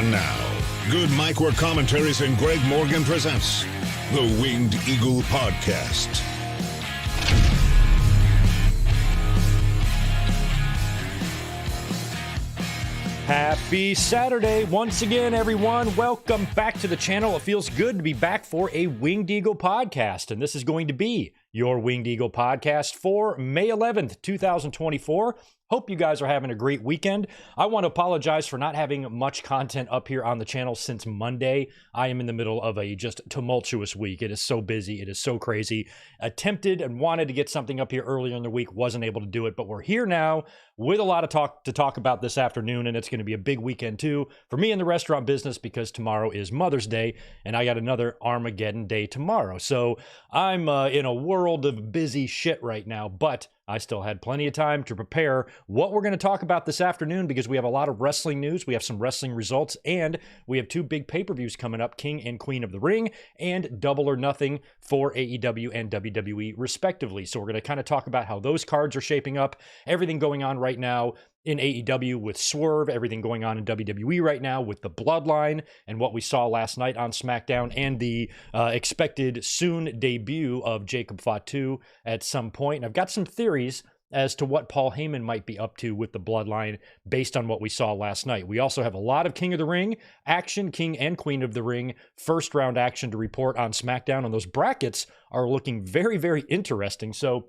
And now, Good Mic Work Commentaries and Greg Morgan presents the Winged Eagle Podcast. Happy Saturday once again, everyone. Welcome back to the channel. It feels good to be back for a Winged Eagle podcast, and this is going to be your Winged Eagle podcast for May 11th, 2024. Hope you guys are having a great weekend. I want to apologize for not having much content up here on the channel since Monday. I am in the middle of a just tumultuous week. It is so busy. It is so crazy. Attempted and wanted to get something up here earlier in the week. Wasn't able to do it, but we're here now with a lot of talk to talk about this afternoon, and it's going to be a big weekend too for me in the restaurant business because tomorrow is Mother's Day, and I got another Armageddon day tomorrow. So I'm in a world of busy shit right now, but I still had plenty of time to prepare what we're going to talk about this afternoon because we have a lot of wrestling news, we have some wrestling results, and we have two big pay-per-views coming up, King and Queen of the Ring, and Double or Nothing for AEW and WWE respectively. So we're going to kind of talk about how those cards are shaping up, everything going on right now in AEW with Swerve, everything going on in WWE right now with the Bloodline and what we saw last night on SmackDown and the expected soon debut of Jacob Fatu at some point. And I've got some theories as to what Paul Heyman might be up to with the Bloodline based on what we saw last night. We also have a lot of King of the Ring action, King and Queen of the Ring, first round action to report on SmackDown, and those brackets are looking very, very interesting. So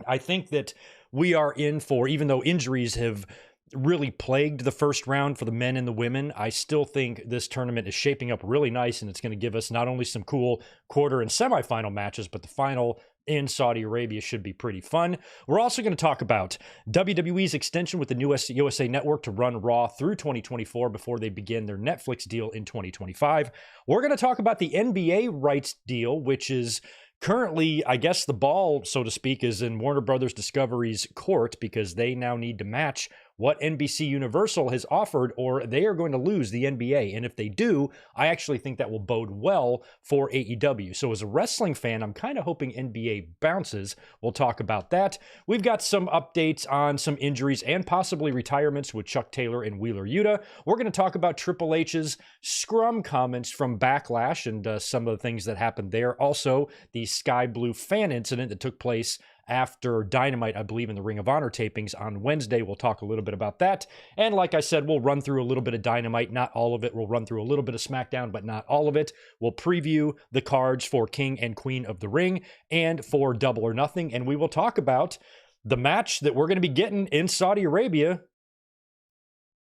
I think that we are in for, even though injuries have really plagued the first round for the men and the women, I still think this tournament is shaping up really nice, and it's going to give us not only some cool quarter and semifinal matches, but the final in Saudi Arabia should be pretty fun. We're also going to talk about WWE's extension with the new USA Network to run Raw through 2024 before they begin their Netflix deal in 2025. We're going to talk about the NBA rights deal, which is currently, I guess the ball, so to speak, is in Warner Brothers Discovery's court because they now need to match what NBC Universal has offered, or they are going to lose the NBA. And if they do, I actually think that will bode well for AEW. So as a wrestling fan, I'm kind of hoping NBA bounces. We'll talk about that. We've got some updates on some injuries and possibly retirements with Chuck Taylor and Wheeler Yuta. We're going to talk about Triple H's scrum comments from Backlash and some of the things that happened there. Also, the Sky Blue fan incident that took place after Dynamite, I believe, in the Ring of Honor tapings on Wednesday. We'll talk a little bit about that. And like I said, we'll run through a little bit of Dynamite, not all of it. We'll run through a little bit of SmackDown, but not all of it. We'll preview the cards for King and Queen of the Ring and for Double or Nothing. And we will talk about the match that we're going to be getting in Saudi Arabia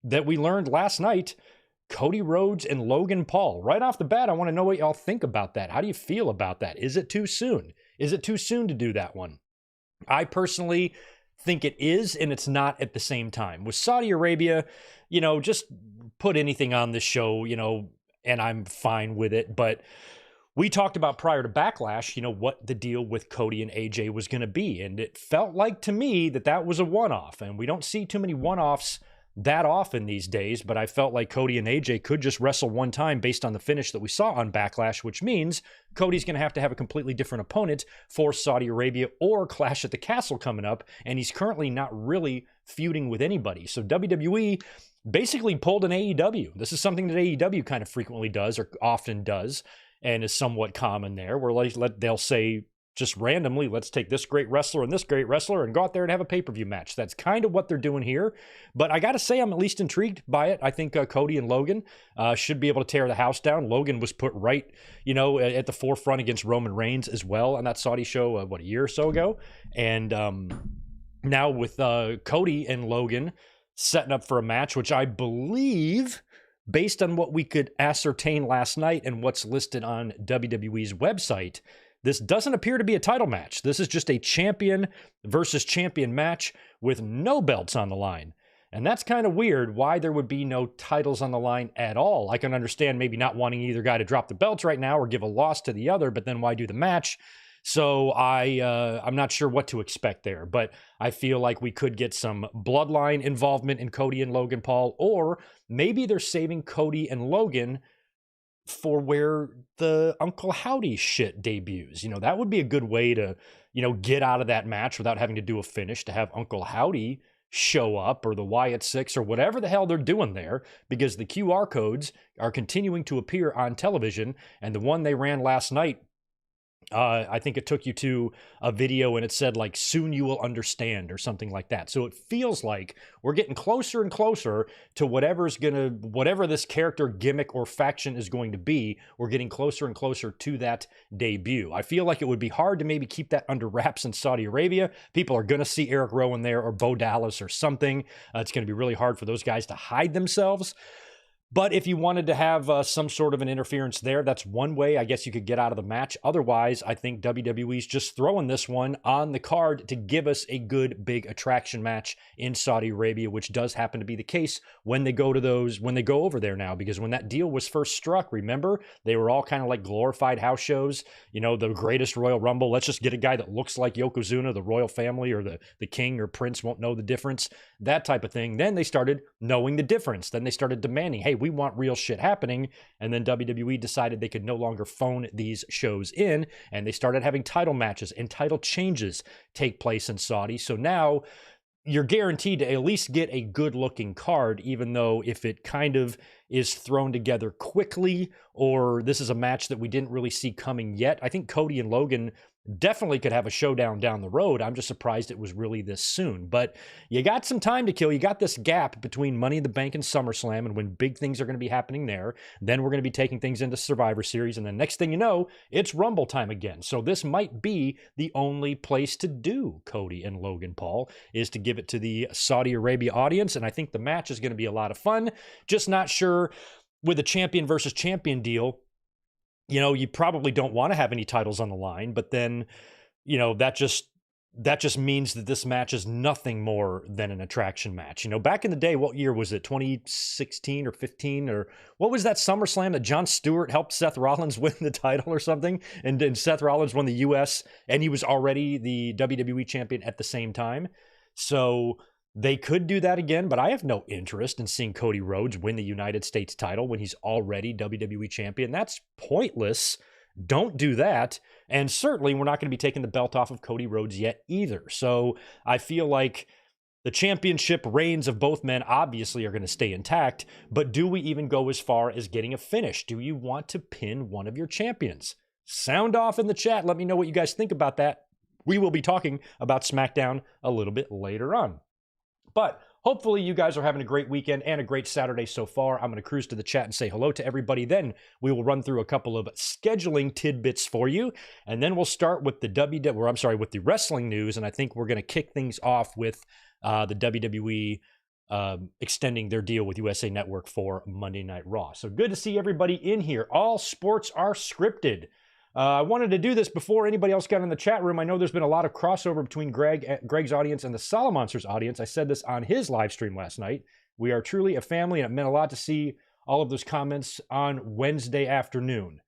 that we learned last night, Cody Rhodes and Logan Paul. Right off the bat, I want to know what y'all think about that. How do you feel about that? Is it too soon? Is it too soon to do that one? I personally think it is, and it's not at the same time. With Saudi Arabia, just put anything on this show, and I'm fine with it. But we talked about prior to Backlash, what the deal with Cody and AJ was going to be. And it felt like to me that was a one-off. And we don't see too many one-offs that often these days, but I felt like Cody and AJ could just wrestle one time based on the finish that we saw on Backlash, which means Cody's going to have a completely different opponent for Saudi Arabia or Clash at the Castle coming up, and he's currently not really feuding with anybody. So WWE basically pulled an AEW. This is something that AEW kind of frequently does or often does and is somewhat common there, where they'll say, just randomly, let's take this great wrestler and this great wrestler and go out there and have a pay-per-view match. That's kind of what they're doing here. But I got to say, I'm at least intrigued by it. I think Cody and Logan should be able to tear the house down. Logan was put right, at the forefront against Roman Reigns as well on that Saudi show, a year or so ago. And now with Cody and Logan setting up for a match, which I believe, based on what we could ascertain last night and what's listed on WWE's website, this doesn't appear to be a title match. This is just a champion versus champion match with no belts on the line. And that's kind of weird why there would be no titles on the line at all. I can understand maybe not wanting either guy to drop the belts right now or give a loss to the other, but then why do the match? So I'm not sure what to expect there, but I feel like we could get some bloodline involvement in Cody and Logan Paul, or maybe they're saving Cody and Logan for where the Uncle Howdy shit debuts. That would be a good way to, get out of that match without having to do a finish, to have Uncle Howdy show up, or the Wyatt Six, or whatever the hell they're doing there, because the QR codes are continuing to appear on television. And the one they ran last night, I think it took you to a video and it said like, soon you will understand, or something like that. So it feels like we're getting closer and closer to whatever this character gimmick or faction is going to be. We're getting closer and closer to that debut. I feel like it would be hard to maybe keep that under wraps in Saudi Arabia. People are going to see Eric Rowan there, or Bo Dallas or something. It's going to be really hard for those guys to hide themselves. But if you wanted to have some sort of an interference there, that's one way I guess you could get out of the match. Otherwise, I think WWE's just throwing this one on the card to give us a good big attraction match in Saudi Arabia, which does happen to be the case when they go over there now. Because when that deal was first struck, remember, they were all kind of like glorified house shows. You know, the greatest Royal Rumble, let's just get a guy that looks like Yokozuna, the royal family, or the king or prince won't know the difference, that type of thing. Then they started knowing the difference. Then they started demanding, hey, we want real shit happening. And then WWE decided they could no longer phone these shows in, and they started having title matches and title changes take place in Saudi. So now you're guaranteed to at least get a good looking card, even though if it kind of is thrown together quickly, or this is a match that we didn't really see coming yet. I think Cody and Logan definitely could have a showdown down the road. I'm just surprised it was really this soon. But you got some time to kill. You got this gap between Money in the Bank and SummerSlam, and when big things are going to be happening there. Then we're going to be taking things into Survivor Series, and the next thing you know, it's Rumble time again. So this might be the only place to do Cody and Logan Paul, is to give it to the Saudi Arabia audience, and I think the match is going to be a lot of fun. Just not sure with a champion versus champion deal. You know, you probably don't want to have any titles on the line, but then, you know, that just means that this match is nothing more than an attraction match. You know, back in the day, what year was it? 2016 or 15, or what was that SummerSlam that Jon Stewart helped Seth Rollins win the title or something? And Seth Rollins won the US, and he was already the WWE champion at the same time. So they could do that again, but I have no interest in seeing Cody Rhodes win the United States title when he's already WWE champion. That's pointless. Don't do that. And certainly we're not going to be taking the belt off of Cody Rhodes yet either. So I feel like the championship reigns of both men obviously are going to stay intact, but do we even go as far as getting a finish? Do you want to pin one of your champions? Sound off in the chat. Let me know what you guys think about that. We will be talking about SmackDown a little bit later on. But hopefully you guys are having a great weekend and a great Saturday so far. I'm going to cruise to the chat and say hello to everybody. Then we will run through a couple of scheduling tidbits for you. And then we'll start with with the wrestling news. And I think we're going to kick things off with the WWE extending their deal with USA Network for Monday Night Raw. So good to see everybody in here. All sports are scripted. I wanted to do this before anybody else got in the chat room. I know there's been a lot of crossover between Greg's audience and the Solomonsters audience. I said this on his live stream last night. We are truly a family, and it meant a lot to see all of those comments on Wednesday afternoon.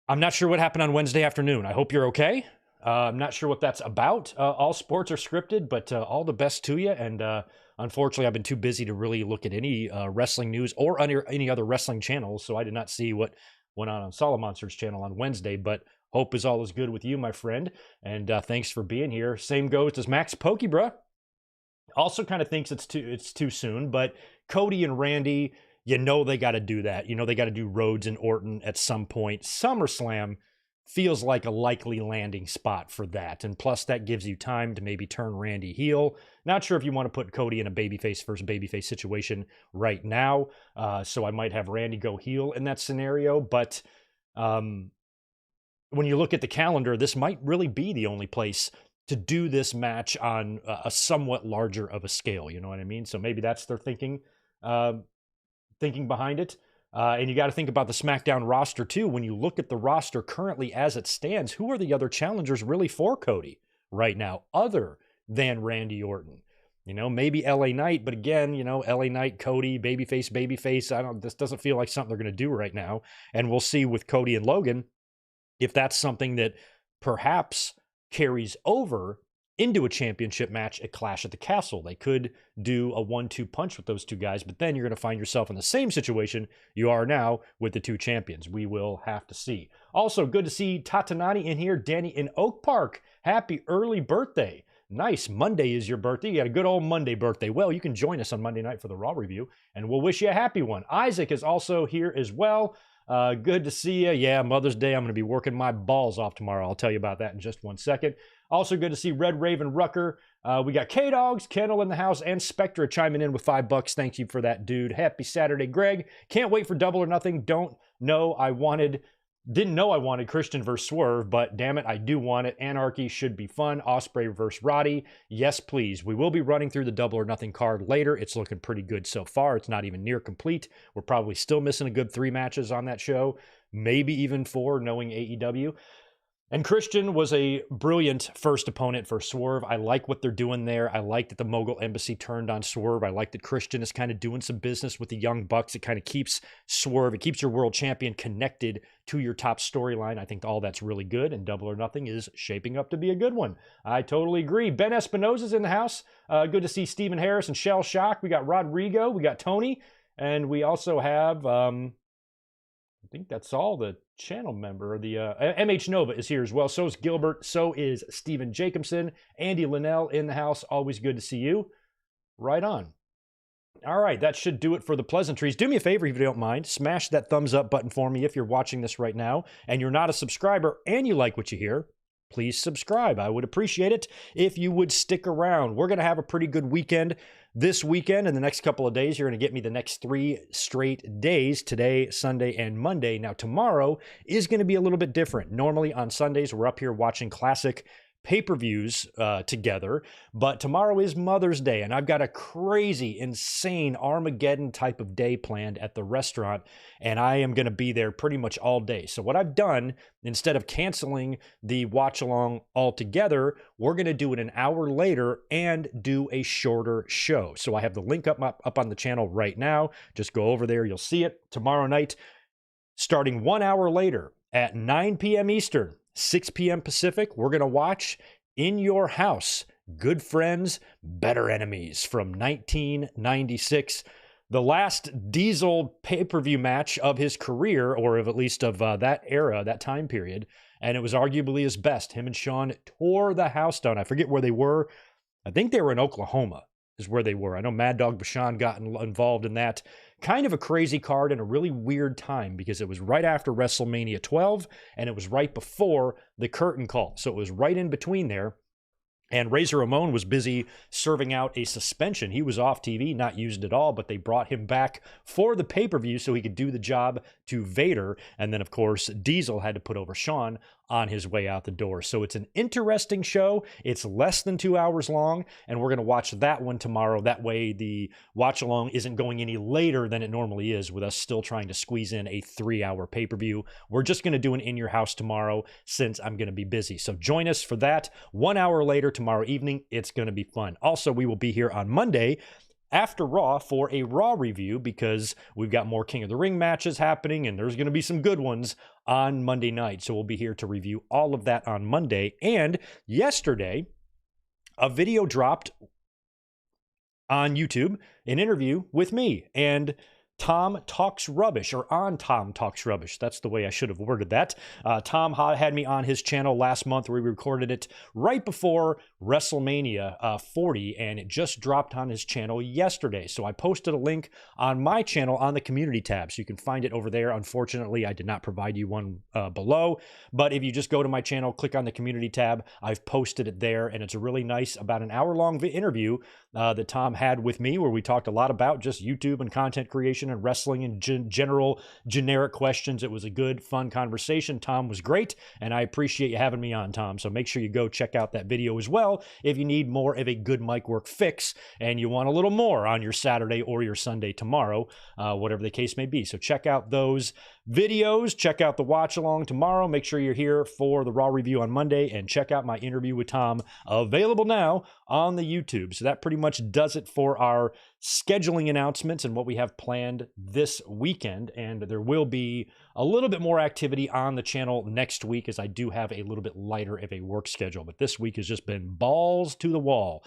I'm not sure what happened on Wednesday afternoon. I hope you're okay. I'm not sure what that's about. All sports are scripted, but all the best to you. And unfortunately, I've been too busy to really look at any wrestling news or any other wrestling channels, so I did not see what went on Solomonsters channel on Wednesday, but hope is all is good with you, my friend, and thanks for being here. Same goes to Max Pokebra. Also kind of thinks it's too soon, but Cody and Randy, you know they got to do that. You know they got to do Rhodes and Orton at some point. SummerSlam feels like a likely landing spot for that, and plus that gives you time to maybe turn Randy heel. Not sure if you want to put Cody in a babyface versus babyface situation right now, so I might have Randy go heel in that scenario, but when you look at the calendar, this might really be the only place to do this match on a somewhat larger of a scale, you know what I mean? So maybe that's their thinking behind it. And you got to think about the SmackDown roster too. When you look at the roster currently as it stands, who are the other challengers really for Cody right now, other than Randy Orton? You know, maybe LA Knight, but again, you know, LA Knight, Cody, babyface. This doesn't feel like something they're going to do right now. And we'll see with Cody and Logan if that's something that perhaps carries over into a championship match at Clash at the Castle. They could do a 1-2 punch with those two guys, but then you're going to find yourself in the same situation you are now with the two champions. We will have to see. Also, good to see Tatanani in here. Danny in Oak Park. Happy early birthday. Nice. Monday is your birthday. You got a good old Monday birthday. Well, you can join us on Monday night for the Raw review, and we'll wish you a happy one. Isaac is also here as well. Good to see you. Yeah, Mother's Day. I'm going to be working my balls off tomorrow. I'll tell you about that in just 1 second. Also good to see Red Raven Rucker. We got K-Dogs, Kendall in the house, and Spectra chiming in with $5. Thank you for that, dude. Happy Saturday, Greg. Can't wait for Double or Nothing. Didn't know I wanted Christian versus Swerve, but damn it, I do want it. Anarchy should be fun. Ospreay versus Roddy. Yes, please. We will be running through the Double or Nothing card later. It's looking pretty good so far. It's not even near complete. We're probably still missing a good 3 matches on that show, maybe even 4, knowing AEW. And Christian was a brilliant first opponent for Swerve. I like what they're doing there. I like that the Mogul Embassy turned on Swerve. I like that Christian is kind of doing some business with the Young Bucks. It kind of keeps Swerve, it keeps your world champion connected to your top storyline. I think all that's really good, and Double or Nothing is shaping up to be a good one. I totally agree. Ben Espinosa's in the house. Good to see Stephen Harris and Shell Shock. We got Rodrigo. We got Tony. And we also have... I think that's all the channel member. The MH Nova is here as well. So is Gilbert. So is Steven Jacobson. Andy Linnell in the house. Always good to see you. Right on. All right, that should do it for the pleasantries. Do me a favor if you don't mind. Smash that thumbs up button for me if you're watching this right now and you're not a subscriber and you like what you hear. Please subscribe. I would appreciate it if you would stick around. We're going to have a pretty good weekend this weekend. In the next couple of days, you're going to get me the next 3 straight days, today, Sunday, and Monday. Now, tomorrow is going to be a little bit different. Normally on Sundays, we're up here watching classic pay-per-views together, but tomorrow is Mother's Day, and I've got a crazy, insane Armageddon type of day planned at the restaurant, and I am going to be there pretty much all day. So what I've done, instead of canceling the watch-along altogether, we're going to do it an hour later and do a shorter show. So I have the link up on the channel right now. Just go over there. You'll see it tomorrow night, starting 1 hour later at 9 p.m. Eastern. 6 p.m. Pacific, we're going to watch In Your House, Good Friends, Better Enemies from 1996. The last Diesel pay-per-view match of his career, or of at least of that era, that time period. And it was arguably his best. Him and Sean tore the house down. I forget where they were. I think they were in Oklahoma is where they were. I know Mad Dog Bashan got involved in that. Kind of a crazy card and a really weird time because it was right after WrestleMania 12 and it was right before the curtain call. So it was right in between there. And Razor Ramon was busy serving out a suspension. He was off TV, not used at all, but they brought him back for the pay-per-view so he could do the job to Vader. And then, of course, Diesel had to put over Shawn on his way out the door. So it's an interesting show. It's less than 2 hours long, and we're going to watch that one tomorrow. That way the watch-along isn't going any later than it normally is, with us still trying to squeeze in a 3-hour pay-per-view. We're just going to do an In Your House tomorrow since I'm going to be busy. So join us for that. 1 hour later tomorrow evening. It's going to be fun. Also, we will be here on Monday after Raw for a Raw review because we've got more King of the Ring matches happening and there's going to be some good ones on Monday night. So we'll be here to review all of that on Monday. And yesterday, a video dropped on YouTube, an interview with me and Tom Talks Rubbish, or on Tom Talks Rubbish. That's the way I should have worded that. Tom had me on his channel last month. We recorded it right before WrestleMania 40, and it just dropped on his channel yesterday. So I posted a link on my channel on the community tab, so you can find it over there. Unfortunately, I did not provide you one below, but if you just go to my channel, click on the community tab, I've posted it there, and it's a really nice, about an hour-long interview that Tom had with me, where we talked a lot about just YouTube and content creation and wrestling and general generic questions. It was a good, fun conversation. Tom was great, and I appreciate you having me on, Tom. So make sure you go check out that video as well if you need more of a good mic work fix and you want a little more on your Saturday or your Sunday tomorrow, whatever the case may be. So check out those videos, check out the watch along tomorrow. Make sure you're here for the Raw review on Monday, and check out my interview with Tom, available now on the YouTube. So that pretty much does it for our scheduling announcements and what we have planned this weekend. And there will be a little bit more activity on the channel next week, as I do have a little bit lighter of a work schedule. But this week has just been balls to the wall.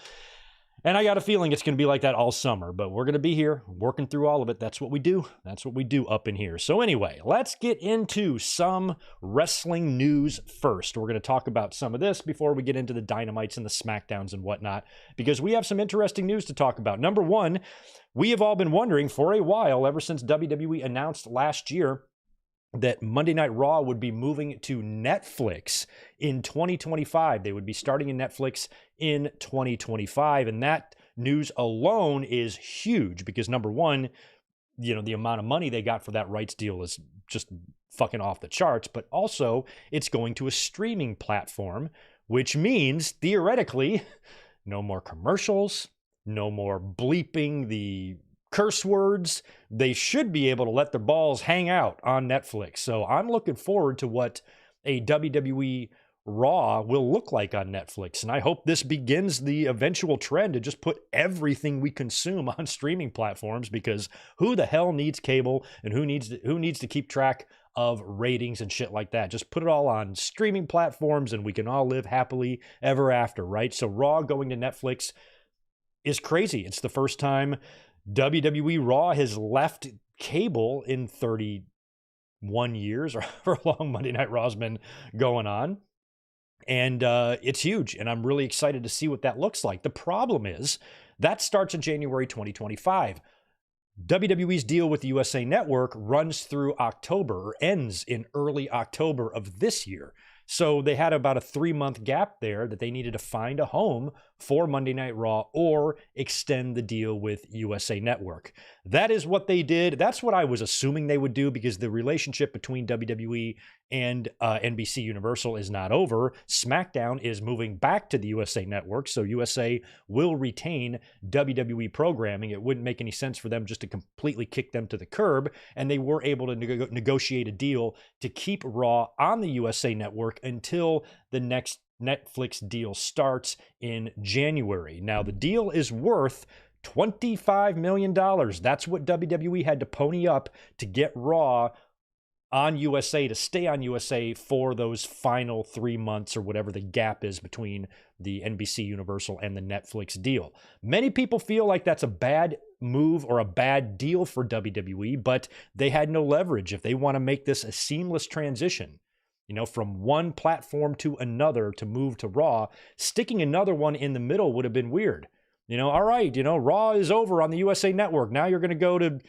And I got a feeling it's going to be like that all summer, but we're going to be here working through all of it. That's what we do. That's what we do up in here. So anyway, let's get into some wrestling news first. We're going to talk about some of this before we get into the Dynamites and the SmackDowns and whatnot, because we have some interesting news to talk about. Number one, we have all been wondering for a while, ever since WWE announced last year that Monday Night Raw would be moving to Netflix in 2025. They would be starting in Netflix in 2025. And that news alone is huge because, number one, the amount of money they got for that rights deal is just fucking off the charts. But also, it's going to a streaming platform, which means, theoretically, no more commercials, no more bleeping the curse words. They should be able to let their balls hang out on Netflix. So I'm looking forward to what a WWE Raw will look like on Netflix. And I hope this begins the eventual trend to just put everything we consume on streaming platforms, because who the hell needs cable and who needs to keep track of ratings and shit like that? Just put it all on streaming platforms and we can all live happily ever after, right? So Raw going to Netflix is crazy. It's the first time WWE Raw has left cable in 31 years, or however long Monday Night Raw's been going on. And it's huge. And I'm really excited to see what that looks like. The problem is that starts in January 2025. WWE's deal with the USA Network runs through October, or ends in early October of this year. So they had about a 3-month gap there that they needed to find a home for Monday Night Raw or extend the deal with USA Network. That is what they did. That's what I was assuming they would do, because the relationship between WWE and NBC Universal is not over. SmackDown is moving back to the USA Network, so USA will retain WWE programming. It wouldn't make any sense for them just to completely kick them to the curb, and they were able to negotiate a deal to keep Raw on the USA Network until the next Netflix deal starts in January. Now, the deal is worth $25 million. That's what WWE had to pony up to get Raw on USA, to stay on USA for those final 3 months or whatever the gap is between the NBC Universal and the Netflix deal. Many people feel like that's a bad move or a bad deal for WWE, but they had no leverage. If they want to make this a seamless transition, from one platform to another to move to Raw, sticking another one in the middle would have been weird. All right, Raw is over on the USA Network. Now you're going to go to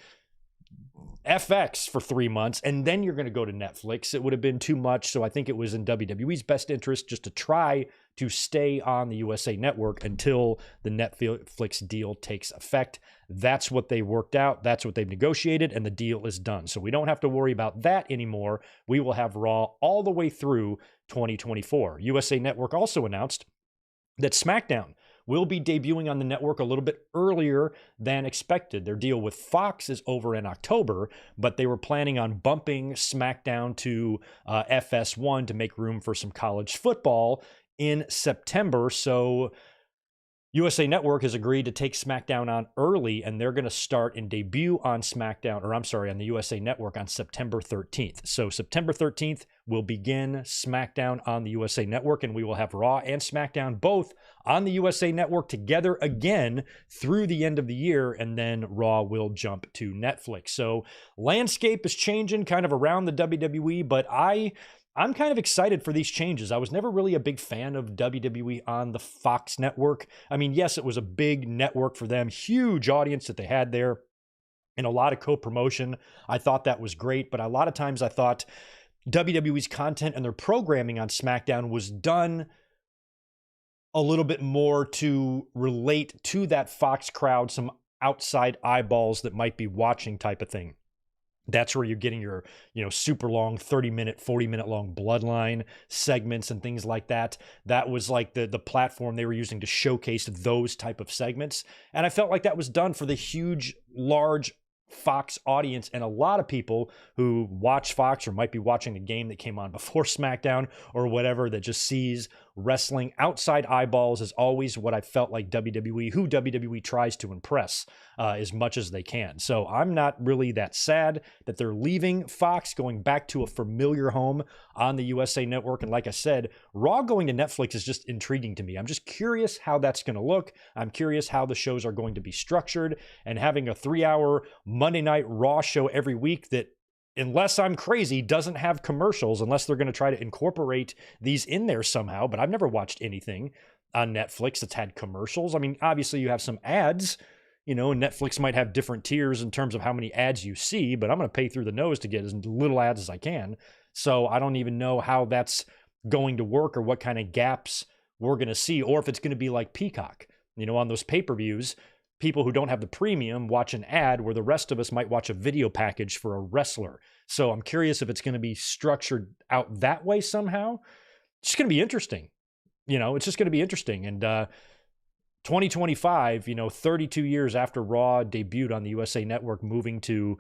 FX for 3 months, and then you're going to go to Netflix. It would have been too much, so I think it was in WWE's best interest just to try to stay on the USA Network until the Netflix deal takes effect. That's what they worked out. That's what they've negotiated, and the deal is done. So we don't have to worry about that anymore. We will have Raw all the way through 2024. USA Network also announced that SmackDown will be debuting on the network a little bit earlier than expected. Their deal with Fox is over in October, but they were planning on bumping SmackDown to FS1 to make room for some college football in September. So USA Network has agreed to take SmackDown on early, and they're going to start and debut on on the USA Network on September 13th. So September 13th will begin SmackDown on the USA Network, and we will have Raw and SmackDown both on the USA Network together again through the end of the year, and then Raw will jump to Netflix. So landscape is changing kind of around the WWE, but I'm kind of excited for these changes. I was never really a big fan of WWE on the Fox network. I mean, yes, it was a big network for them, huge audience that they had there, and a lot of co-promotion. I thought that was great, but a lot of times I thought WWE's content and their programming on SmackDown was done a little bit more to relate to that Fox crowd, some outside eyeballs that might be watching type of thing. That's where you're getting your, super long 30-minute, 40-minute long Bloodline segments and things like that. That was like the platform they were using to showcase those type of segments. And I felt like that was done for the huge, large Fox audience, and a lot of people who watch Fox or might be watching a game that came on before SmackDown or whatever, that just sees wrestling outside eyeballs is always what I felt like who WWE tries to impress as much as they can. So I'm not really that sad that they're leaving Fox, going back to a familiar home on the USA Network. And like I said, Raw going to Netflix is just intriguing to me. I'm just curious how that's going to look. I'm curious how the shows are going to be structured, and having a 3-hour Monday Night Raw show every week that, unless I'm crazy, doesn't have commercials, unless they're going to try to incorporate these in there somehow. But I've never watched anything on Netflix that's had commercials. I mean, obviously you have some ads, and Netflix might have different tiers in terms of how many ads you see, but I'm going to pay through the nose to get as little ads as I can. So I don't even know how that's going to work, or what kind of gaps we're going to see, or if it's going to be like Peacock, on those pay-per-views. People who don't have the premium watch an ad where the rest of us might watch a video package for a wrestler. So I'm curious if it's going to be structured out that way somehow. It's just going to be interesting. It's just going to be interesting. And 2025, 32 years after Raw debuted on the USA Network, moving to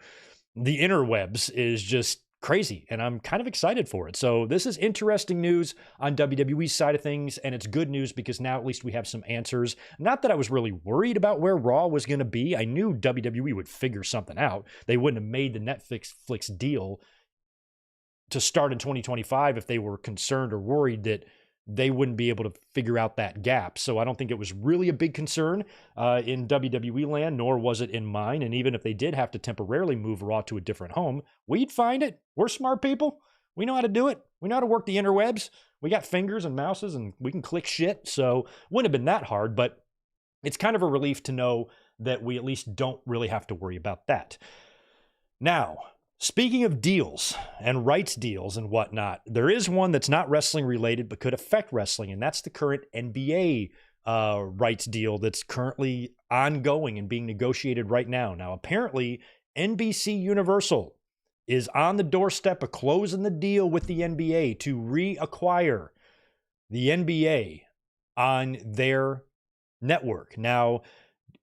the interwebs is just crazy, and I'm kind of excited for it. So this is interesting news on WWE's side of things, and it's good news because now at least we have some answers. Not that I was really worried about where Raw was going to be. I knew WWE would figure something out. They wouldn't have made the Netflix deal to start in 2025 if they were concerned or worried that they wouldn't be able to figure out that gap. So I don't think it was really a big concern in WWE land, nor was it in mine. And even if they did have to temporarily move Raw to a different home, we'd find it. We're smart people. We know how to do it. We know how to work the interwebs. We got fingers and mouses, and we can click shit. So wouldn't have been that hard, but it's kind of a relief to know that we at least don't really have to worry about that. Now, speaking of deals and rights deals and whatnot, there is one that's not wrestling related but could affect wrestling, and that's the current NBA rights deal that's currently ongoing and being negotiated right now. Now, apparently, NBC Universal is on the doorstep of closing the deal with the NBA to reacquire the NBA on their network. Now,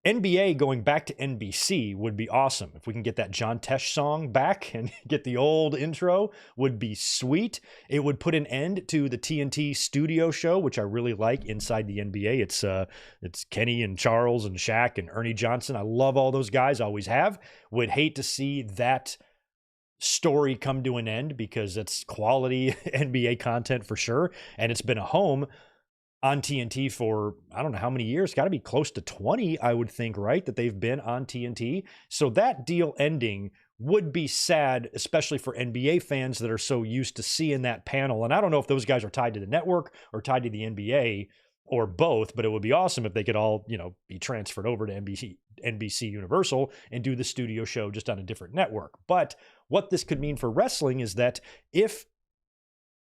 NBA going back to NBC would be awesome. If we can get that John Tesh song back and get the old intro, would be sweet. It would put an end to the TNT studio show, which I really like, inside the NBA. It's Kenny and Charles and Shaq and Ernie Johnson. I love all those guys, always have. Would hate to see that story come to an end because it's quality NBA content for sure. And it's been a home on TNT for, I don't know how many years, got to be close to 20, I would think, right? That they've been on TNT. So that deal ending would be sad, especially for NBA fans that are so used to seeing that panel. And I don't know if those guys are tied to the network or tied to the NBA or both, but it would be awesome if they could all, be transferred over to NBC Universal and do the studio show just on a different network. But what this could mean for wrestling is that if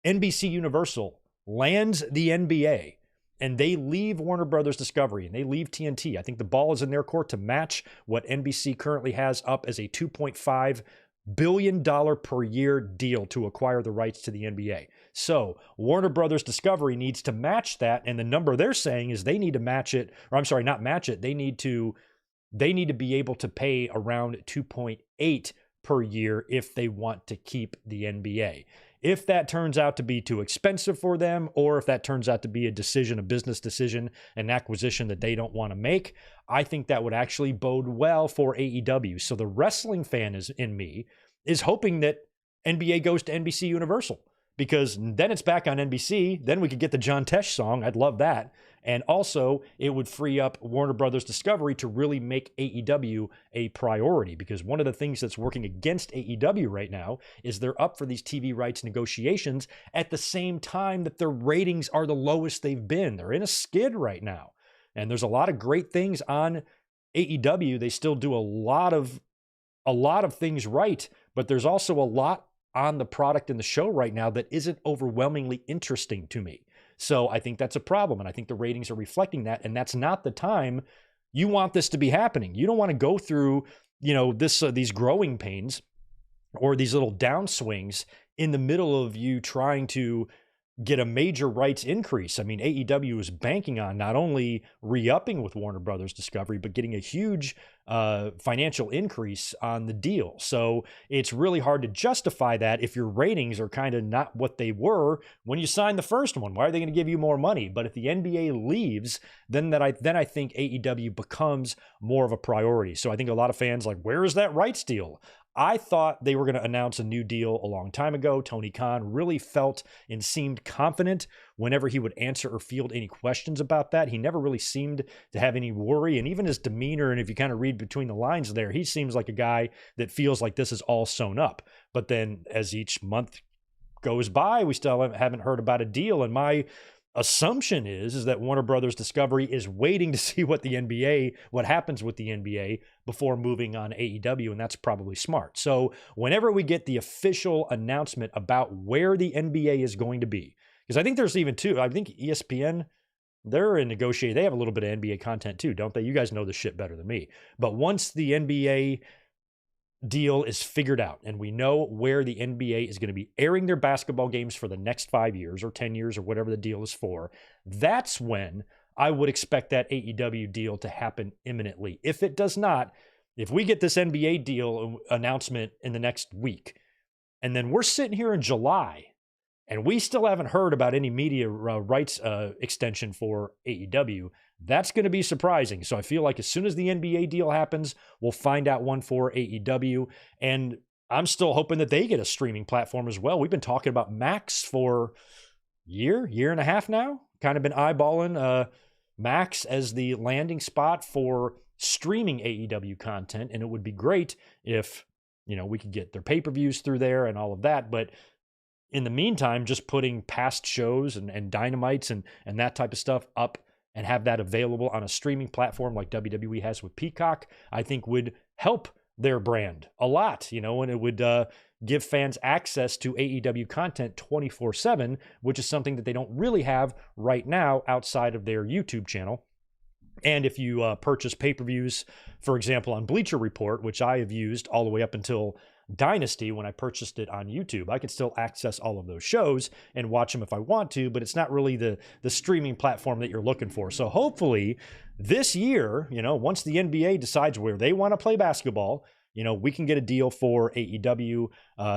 NBC Universal lands the NBA and they leave Warner Brothers Discovery and they leave TNT, I think the ball is in their court to match what NBC currently has up as a $2.5 billion per year deal to acquire the rights to the NBA. So Warner Brothers Discovery needs to match that. And the number they're saying is they need to match it, or I'm sorry, not match it. They need to be able to pay around 2.8 per year if they want to keep the NBA. If that turns out to be too expensive for them, or if that turns out to be a business decision, an acquisition that they don't want to make, I think that would actually bode well for AEW. So the wrestling fan in me is hoping that NBA goes to NBC Universal, because then it's back on NBC. Then we could get the John Tesh song. I'd love that. And also, it would free up Warner Brothers Discovery to really make AEW a priority, because one of the things that's working against AEW right now is they're up for these TV rights negotiations at the same time that their ratings are the lowest they've been. They're in a skid right now. And there's a lot of great things on AEW. They still do a lot of things right, but there's also a lot on the product and the show right now that isn't overwhelmingly interesting to me. So I think that's a problem, and I think the ratings are reflecting that, and that's not the time you want this to be happening. You don't want to go through, these growing pains or these little downswings in the middle of you trying to get a major rights increase. I mean, AEW is banking on not only re-upping with Warner Brothers Discovery, but getting a huge financial increase on the deal. So it's really hard to justify that if your ratings are kind of not what they were when you signed the first one. Why are they going to give you more money? But if the NBA leaves, then I think AEW becomes more of a priority. So I think a lot of fans like, where is that rights deal? I thought they were going to announce a new deal a long time ago. Tony Khan really felt and seemed confident whenever he would answer or field any questions about that. He never really seemed to have any worry. And even his demeanor, and if you kind of read between the lines there, he seems like a guy that feels like this is all sewn up. But then as each month goes by, we still haven't heard about a deal. And my assumption is that Warner Brothers Discovery is waiting to see what happens with the NBA before moving on AEW, and that's probably smart. So whenever we get the official announcement about where the NBA is going to be, because I think there's even two, I think ESPN, they're in negotiation. They have a little bit of NBA content too, don't they? You guys know this shit better than me. But once the NBA deal is figured out and we know where the NBA is going to be airing their basketball games for the next 5 years or 10 years or whatever the deal is for, that's when I would expect that AEW deal to happen imminently. If it does not, if we get this NBA deal announcement in the next week, and then we're sitting here in July and we still haven't heard about any media rights extension for AEW, that's going to be surprising. So I feel like as soon as the NBA deal happens, we'll find out one for AEW. And I'm still hoping that they get a streaming platform as well. We've been talking about Max for year and a half now. Kind of been eyeballing Max as the landing spot for streaming AEW content. And it would be great if, we could get their pay-per-views through there and all of that. But in the meantime, just putting past shows and dynamites and that type of stuff up and have that available on a streaming platform like WWE has with Peacock, I think would help their brand a lot, and it would give fans access to AEW content 24/7, which is something that they don't really have right now outside of their YouTube channel. And if you purchase pay-per-views, for example, on Bleacher Report, which I have used all the way up until Dynasty when I purchased it on YouTube, I can still access all of those shows and watch them if I want to, but it's not really the streaming platform that you're looking for. So hopefully this year, once the NBA decides where they want to play basketball, we can get a deal for AEW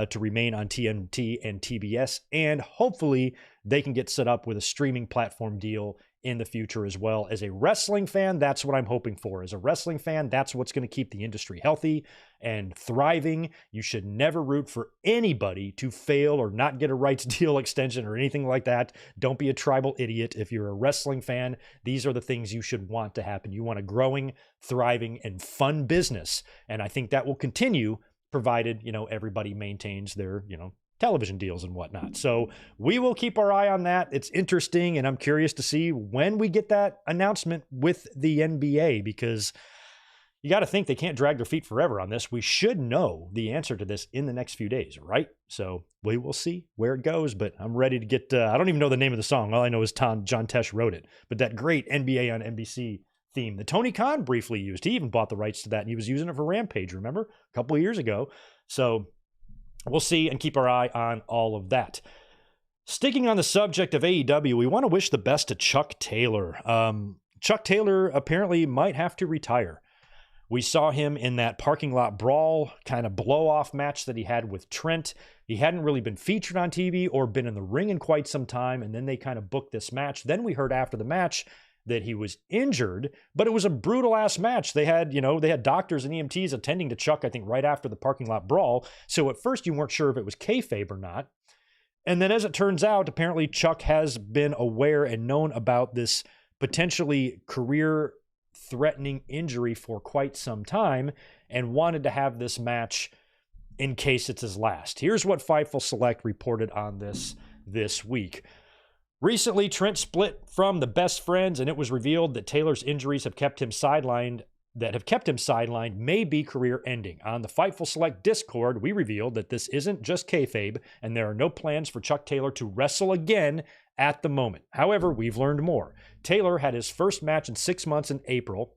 to remain on TNT and TBS, and hopefully they can get set up with a streaming platform deal in the future as well. As a wrestling fan, that's what I'm hoping for. As a wrestling fan, that's what's going to keep the industry healthy and thriving. You should never root for anybody to fail or not get a rights deal extension or anything like that. Don't be a tribal idiot. If you're a wrestling fan, these are the things you should want to happen. You want a growing, thriving, and fun business. And I think that will continue provided, everybody maintains their, television deals and whatnot. So we will keep our eye on that. It's interesting, and I'm curious to see when we get that announcement with the NBA, because you got to think they can't drag their feet forever on this. We should know the answer to this in the next few days, right? So we will see where it goes, but I'm ready to get, I don't even know the name of the song. All I know is John Tesh wrote it, but that great NBA on NBC theme that Tony Khan briefly used. He even bought the rights to that, and he was using it for Rampage, remember? A couple of years ago. So we'll see and keep our eye on all of that. Sticking on the subject of AEW, we want to wish the best to Chuck Taylor. Chuck Taylor apparently might have to retire. We saw him in that parking lot brawl kind of blow-off match that he had with Trent. He hadn't really been featured on TV or been in the ring in quite some time, and then they kind of booked this match. Then we heard after the match that he was injured, but it was a brutal ass match. They had doctors and EMTs attending to Chuck, I think, right after the parking lot brawl. So at first you weren't sure if it was kayfabe or not. And then as it turns out, apparently Chuck has been aware and known about this potentially career-threatening injury for quite some time and wanted to have this match in case it's his last. Here's what Fightful Select reported on this week. Recently, Trent split from the Best Friends, and it was revealed that Taylor's injuries have kept him sidelined may be career-ending. On the Fightful Select Discord, we revealed that this isn't just kayfabe, and there are no plans for Chuck Taylor to wrestle again at the moment. However, we've learned more. Taylor had his first match in 6 months in April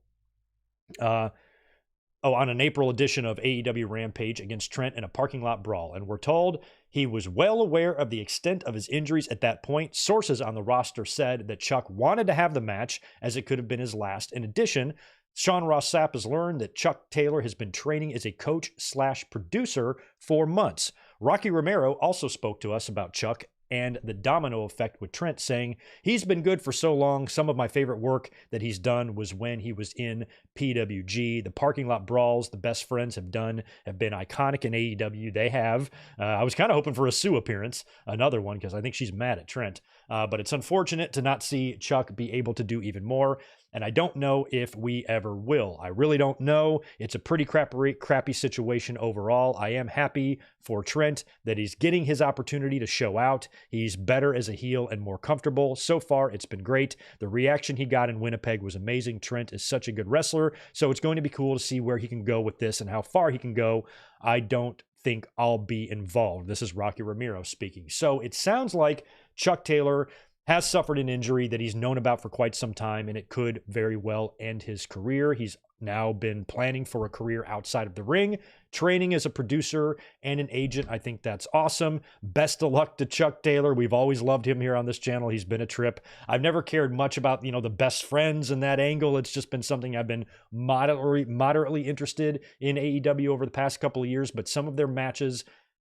on an April edition of AEW Rampage against Trent in a parking lot brawl. And we're told he was well aware of the extent of his injuries at that point. Sources on the roster said that Chuck wanted to have the match as it could have been his last. In addition, Sean Ross Sapp has learned that Chuck Taylor has been training as a coach/producer for months. Rocky Romero also spoke to us about Chuck and the domino effect with Trent, saying, he's been good for so long. Some of my favorite work that he's done was when he was in PWG. The parking lot brawls the best friends have done have been iconic in AEW. They have. I was kind of hoping for a Sue appearance, another one, because I think she's mad at Trent. But it's unfortunate to not see Chuck be able to do even more. And I don't know if we ever will. I really don't know. It's a pretty crappy situation overall. I am happy for Trent that he's getting his opportunity to show out. He's better as a heel and more comfortable. So far, it's been great. The reaction he got in Winnipeg was amazing. Trent is such a good wrestler. So it's going to be cool to see where he can go with this and how far he can go. I don't think I'll be involved. This is Rocky Romero speaking. So it sounds like Chuck Taylor has suffered an injury that he's known about for quite some time, and it could very well end his career. He's now been planning for a career outside of the ring, training as a producer and an agent. I think that's awesome. Best of luck to Chuck Taylor. We've always loved him here on this channel. He's been a trip. I've never cared much about, the best friends and that angle. It's just been something I've been moderately interested in AEW over the past couple of years, but some of their matches,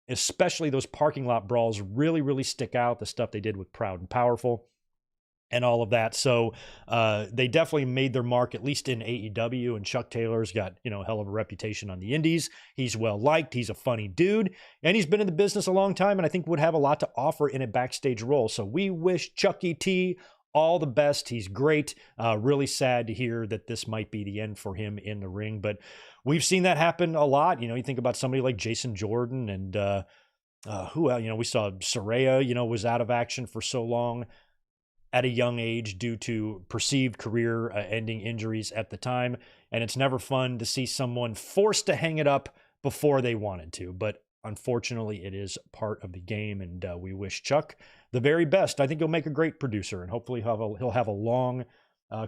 especially those parking lot brawls, really, really stick out. The stuff they did with Proud and Powerful and all of that. So they definitely made their mark, at least in AEW. And Chuck Taylor's got, a hell of a reputation on the indies. He's well liked. He's a funny dude. And he's been in the business a long time, and I think would have a lot to offer in a backstage role. So we wish Chucky T all the best. He's great. Really sad to hear that this might be the end for him in the ring. But we've seen that happen a lot. You think about somebody like Jason Jordan and who else? We saw Saraya, was out of action for so long at a young age due to perceived career-ending injuries at the time. And it's never fun to see someone forced to hang it up before they wanted to. But unfortunately, it is part of the game, and we wish Chuck the very best. I think he'll make a great producer, and hopefully he'll have a long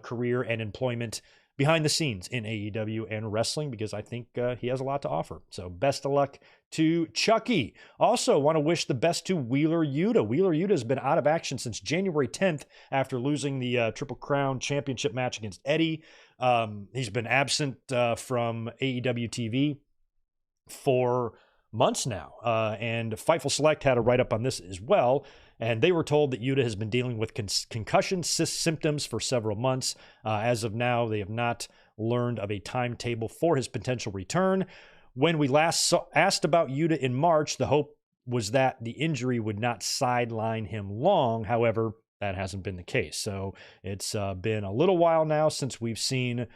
career and employment behind the scenes in AEW and wrestling, because I think he has a lot to offer. So best of luck to Chucky. Also want to wish the best to Wheeler Yuta. Wheeler Yuta has been out of action since January 10th after losing the Triple Crown Championship match against Eddie. He's been absent from AEW TV for months now. And Fightful Select had a write-up on this as well. And they were told that Yuta has been dealing with concussion symptoms for several months. As of now, they have not learned of a timetable for his potential return. When we last asked about Yuta in March, the hope was that the injury would not sideline him long. However, that hasn't been the case. So it's been a little while now since we've seen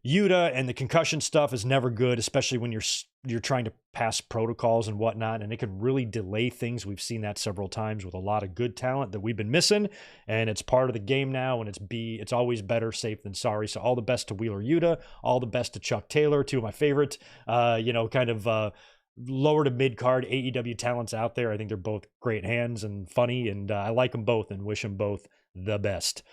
Yuta, and the concussion stuff is never good, especially when you're trying to pass protocols and whatnot, and it can really delay things. We've seen that several times with a lot of good talent that we've been missing, and it's part of the game now, and it's always better safe than sorry. So all the best to Wheeler Yuta, all the best to Chuck Taylor, two of my favorite, lower to mid card AEW talents out there. I think they're both great hands and funny, and I like them both and wish them both the best.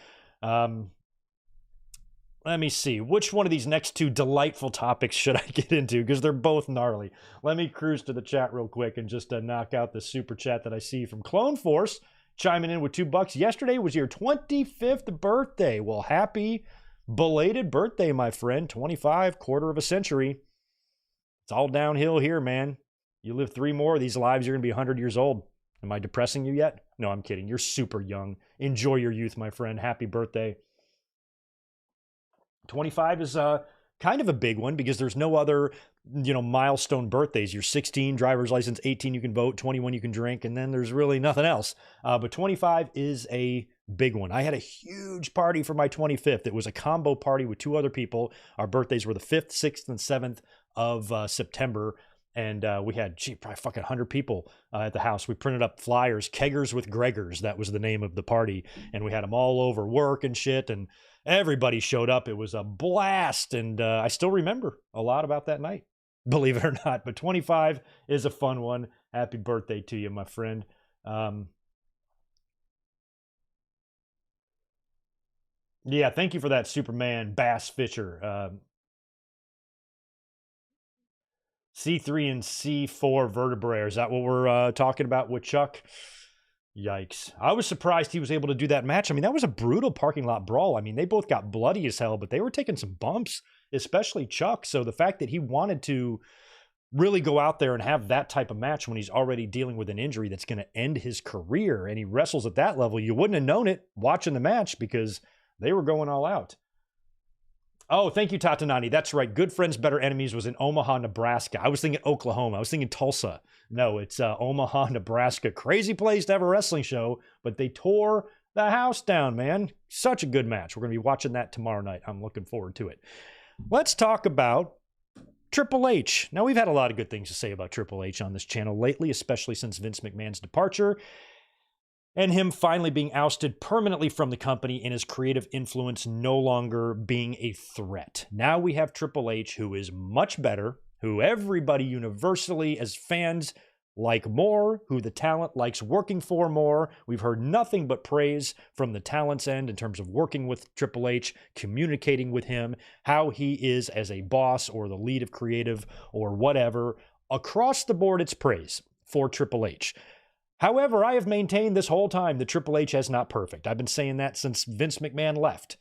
Let me see. Which one of these next two delightful topics should I get into? Because they're both gnarly. Let me cruise to the chat real quick and just knock out the super chat that I see from Clone Force, chiming in with $2. Yesterday was your 25th birthday. Well, happy belated birthday, my friend. 25, quarter of a century. It's all downhill here, man. You live 3 more of these lives, you're going to be 100 years old. Am I depressing you yet? No, I'm kidding. You're super young. Enjoy your youth, my friend. Happy birthday. 25 is kind of a big one because there's no other, milestone birthdays. You're 16, driver's license, 18, you can vote, 21, you can drink, and then there's really nothing else. But 25 is a big one. I had a huge party for my 25th. It was a combo party with 2 other people. Our birthdays were the 5th, 6th, and 7th of September. And we had, probably fucking 100 people at the house. We printed up flyers, Keggers with Gregors. That was the name of the party. And we had them all over work and shit. And everybody showed up. It was a blast. And I still remember a lot about that night, believe it or not. But 25 is a fun one. Happy birthday to you, my friend. Yeah, thank you for that, Superman Bass Fisher. C3 and C4 vertebrae. Is that what we're talking about with Chuck? Yikes. I was surprised he was able to do that match. I mean, that was a brutal parking lot brawl. I mean, they both got bloody as hell, but they were taking some bumps, especially Chuck. So the fact that he wanted to really go out there and have that type of match when he's already dealing with an injury that's going to end his career, and he wrestles at that level, you wouldn't have known it watching the match because they were going all out. Oh, thank you, Tatanani. That's right. Good Friends, Better Enemies was in Omaha, Nebraska. I was thinking Oklahoma. I was thinking Tulsa. No, it's Omaha, Nebraska. Crazy place to have a wrestling show, but they tore the house down, man. Such a good match. We're going to be watching that tomorrow night. I'm looking forward to it. Let's talk about Triple H. Now, we've had a lot of good things to say about Triple H on this channel lately, especially since Vince McMahon's departure and him finally being ousted permanently from the company and his creative influence no longer being a threat. Now we have Triple H, who is much better, who everybody universally as fans like more, who the talent likes working for more. We've heard nothing but praise from the talent's end in terms of working with Triple H, communicating with him, how he is as a boss or the lead of creative or whatever. Across the board, it's praise for Triple H. However, I have maintained this whole time that Triple H is not perfect. I've been saying that since Vince McMahon left.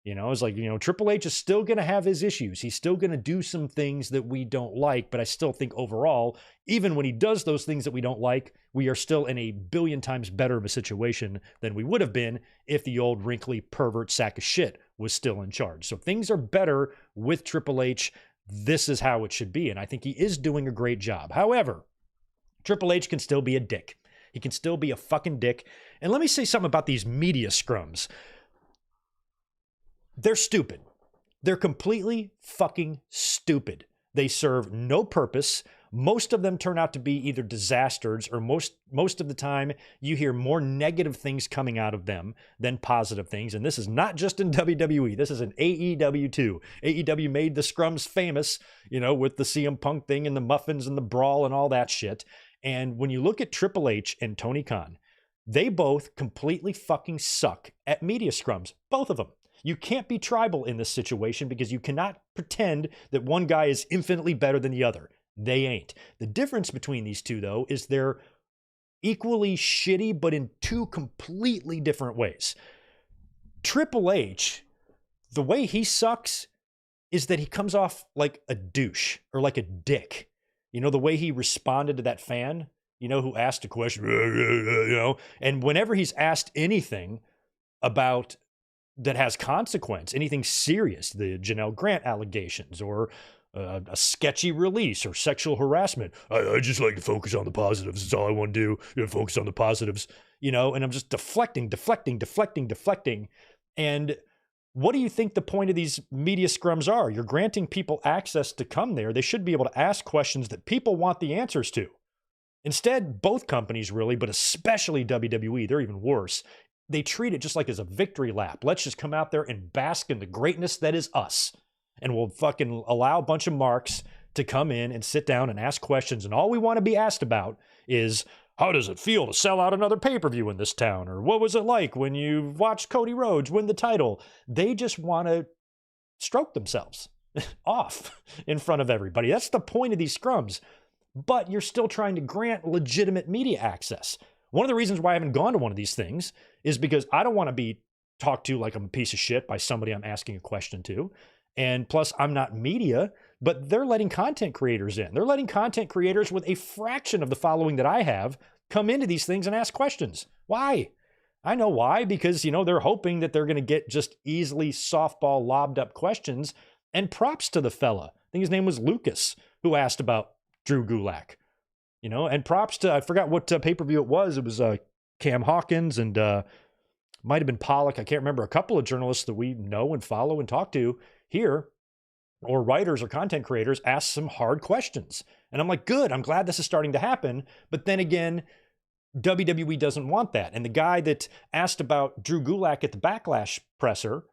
It's like, Triple H is still going to have his issues. He's still going to do some things that we don't like, but I still think overall, even when he does those things that we don't like, we are still in a billion times better of a situation than we would have been if the old wrinkly pervert sack of shit was still in charge. So things are better with Triple H. This is how it should be, and I think he is doing a great job. However, Triple H can still be a dick. He can still be a fucking dick. And let me say something about these media scrums. They're stupid. They're completely fucking stupid. They serve no purpose. Most of them turn out to be either disasters, or most of the time you hear more negative things coming out of them than positive things. And this is not just in WWE. This is in AEW too. AEW made the scrums famous, with the CM Punk thing and the muffins and the brawl and all that shit. And when you look at Triple H and Tony Khan, they both completely fucking suck at media scrums. Both of them. You can't be tribal in this situation because you cannot pretend that one guy is infinitely better than the other. They ain't. The difference between these two, though, is they're equally shitty, but in two completely different ways. Triple H, the way he sucks is that he comes off like a douche or like a dick. The way he responded to that fan, who asked a question, and whenever he's asked anything about that has consequence, anything serious, the Janelle Grant allegations or a sketchy release or sexual harassment, I just like to focus on the positives. That's all I want to do, focus on the positives, and I'm just deflecting. And what do you think the point of these media scrums are? You're granting people access to come there. They should be able to ask questions that people want the answers to. Instead, both companies really, but especially WWE, they're even worse. They treat it just like as a victory lap. Let's just come out there and bask in the greatness that is us. And we'll fucking allow a bunch of marks to come in and sit down and ask questions. And all we want to be asked about is, how does it feel to sell out another pay-per-view in this town? Or what was it like when you watched Cody Rhodes win the title? They just want to stroke themselves off in front of everybody. That's the point of these scrums. But you're still trying to grant legitimate media access. One of the reasons why I haven't gone to one of these things is because I don't want to be talked to like I'm a piece of shit by somebody I'm asking a question to. And plus, I'm not media, but they're letting content creators in. They're letting content creators with a fraction of the following that I have come into these things and ask questions. Why? I know why, because, they're hoping that they're going to get just easily softball lobbed up questions. And props to the fella. I think his name was Lucas, who asked about Drew Gulak. And props to, I forgot what pay-per-view it was. It was Cam Hawkins and might have been Pollock. I can't remember. A couple of journalists that we know and follow and talk to here, or writers or content creators, ask some hard questions. And I'm like, good, I'm glad this is starting to happen. But then again, WWE doesn't want that. And the guy that asked about Drew Gulak at the Backlash presser,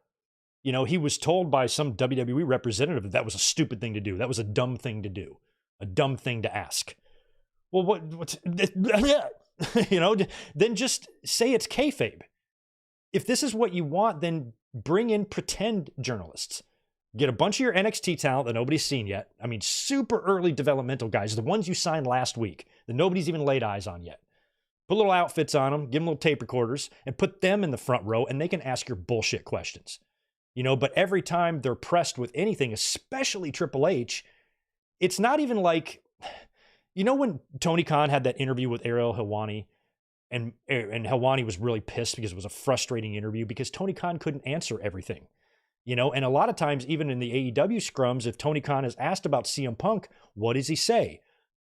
he was told by some WWE representative that that was a stupid thing to do. That was a dumb thing to do. A dumb thing to ask. Well, what's then just say it's kayfabe. If this is what you want, then bring in pretend journalists. get a bunch of your NXT talent that nobody's seen yet. I mean, super early developmental guys, the ones you signed last week that nobody's even laid eyes on yet. Put little outfits on them, give them little tape recorders, and put them in the front row, and they can ask your bullshit questions. But every time they're pressed with anything, especially Triple H, it's not even like, when Tony Khan had that interview with Ariel Helwani, and Helwani was really pissed because it was a frustrating interview because Tony Khan couldn't answer everything. And a lot of times, even in the AEW scrums, if Tony Khan is asked about CM Punk, what does he say?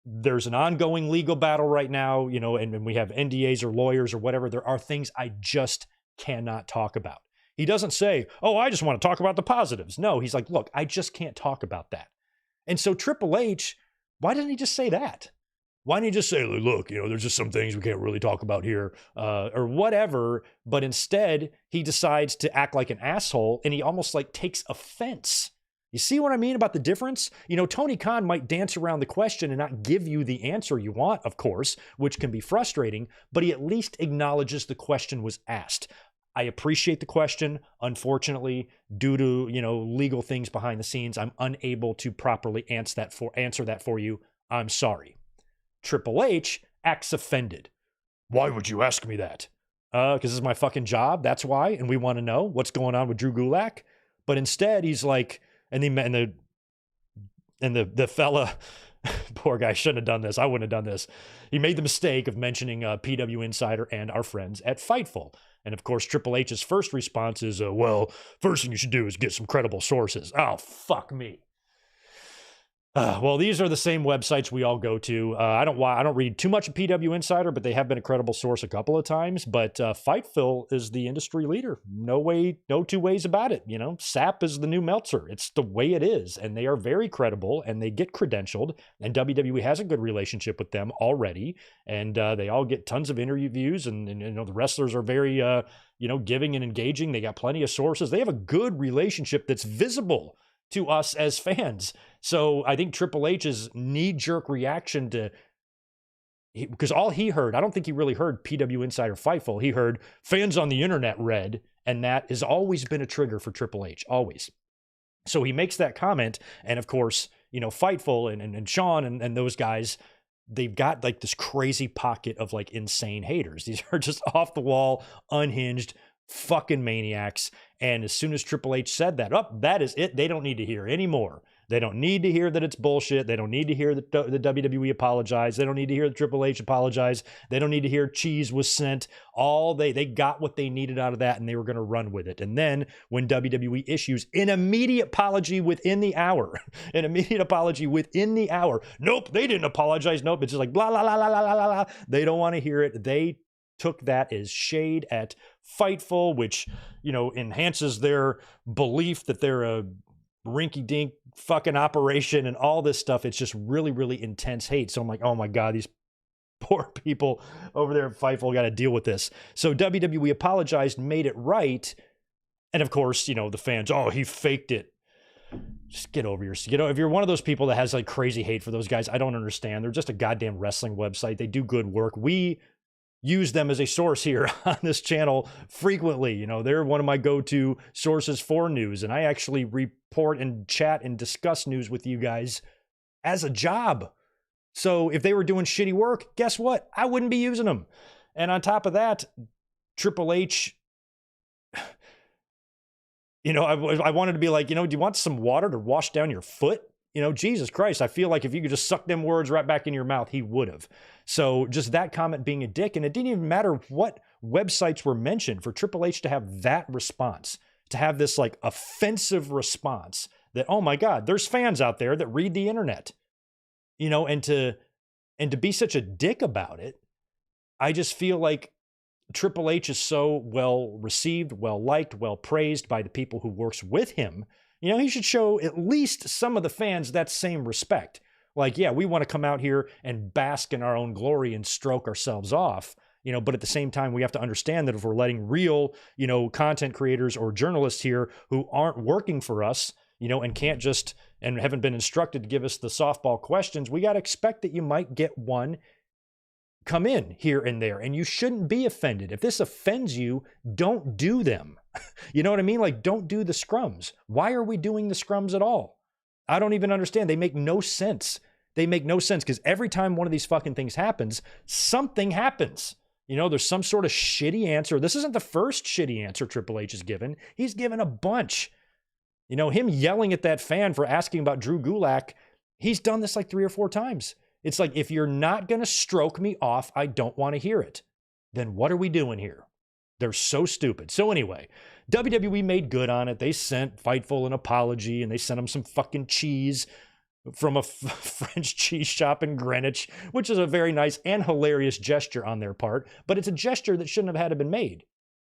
There's an ongoing legal battle right now, and we have NDAs or lawyers or whatever. There are things I just cannot talk about. He doesn't say, oh, I just want to talk about the positives. No, he's like, look, I just can't talk about that. And so Triple H, why didn't he just say that? Why didn't he just say, look, there's just some things we can't really talk about here or whatever. But instead, he decides to act like an asshole and he almost like takes offense. You see what I mean about the difference? Tony Khan might dance around the question and not give you the answer you want, of course, which can be frustrating, but he at least acknowledges the question was asked. I appreciate the question. Unfortunately, due to, legal things behind the scenes, I'm unable to properly answer that for you. I'm sorry. Triple H acts offended. Why would you ask me that? Because this is my fucking job. That's why. And we want to know what's going on with Drew Gulak. But instead, he's like, and the fella, poor guy, shouldn't have done this. I wouldn't have done this. He made the mistake of mentioning PW Insider and our friends at Fightful. And of course, Triple H's first response is, first thing you should do is get some credible sources. Oh, fuck me. Well, these are the same websites we all go to. I don't read too much of PW Insider, but they have been a credible source a couple of times. But Fightful is the industry leader. No two ways about it. SAP is the new Meltzer. It's the way it is. And they are very credible and they get credentialed. And WWE has a good relationship with them already. And they all get tons of interviews. And the wrestlers are very, giving and engaging. They got plenty of sources. They have a good relationship that's visible to us as fans. So I think Triple H's knee-jerk reaction because all he heard, I don't think he really heard PW Insider Fightful. He heard fans on the internet read, and that has always been a trigger for Triple H, always. So he makes that comment, and of course, Fightful and Sean and those guys, they've got like this crazy pocket of like insane haters. These are just off the wall, unhinged, fucking maniacs. And as soon as Triple H said that, that is it. They don't need to hear anymore. They don't need to hear that it's bullshit. They don't need to hear that the WWE apologize. They don't need to hear the Triple H apologize. They don't need to hear cheese was sent. They got what they needed out of that, and they were going to run with it. And then when WWE issues an immediate apology within the hour, nope, they didn't apologize. Nope, it's just like blah, blah, blah, blah, blah, blah, blah. They don't want to hear it. They took that as shade at Fightful, which, enhances their belief that they're a rinky-dink fucking operation and all this stuff. It's just really, really intense hate. So I'm like, oh my God, these poor people over there at Fightful got to deal with this. So WWE apologized, made it right. And of course, the fans, oh, he faked it. Just get over yourself. If you're one of those people that has like crazy hate for those guys, I don't understand. They're just a goddamn wrestling website. They do good work. We use them as a source here on this channel frequently. They're one of my go-to sources for news, and I actually report and chat and discuss news with you guys as a job. So if they were doing shitty work, guess what? I wouldn't be using them. And on top of that, Triple H, I wanted to be like, do you want some water to wash down your foot? Jesus Christ, I feel like if you could just suck them words right back in your mouth, he would have. So just that comment being a dick, and it didn't even matter what websites were mentioned for Triple H to have that response, to have this like offensive response that, oh my God, there's fans out there that read the internet, and to be such a dick about it. I just feel like Triple H is so well received, well liked, well praised by the people who works with him. He should show at least some of the fans that same respect. Like, yeah, we want to come out here and bask in our own glory and stroke ourselves off, but at the same time, we have to understand that if we're letting real, content creators or journalists here who aren't working for us, and can't just, and haven't been instructed to give us the softball questions, we got to expect that you might get one come in here and there, and you shouldn't be offended. If this offends you, don't do them. You know what I mean? Like, don't do the scrums. Why are we doing the scrums at all? I don't even understand. They make no sense. They make no sense because every time one of these fucking things happens, something happens. You know, there's some sort of shitty answer. This isn't the first shitty answer Triple H has given. He's given a bunch. You know, him yelling at that fan for asking about Drew Gulak, he's done this like 3 or 4 times. It's like, if you're not going to stroke me off, I don't want to hear it. Then what are we doing here? They're so stupid. So anyway, WWE made good on it. They sent Fightful an apology, and they sent him some fucking cheese from a French cheese shop in Greenwich, which is a very nice and hilarious gesture on their part, but it's a gesture that shouldn't have had to been made.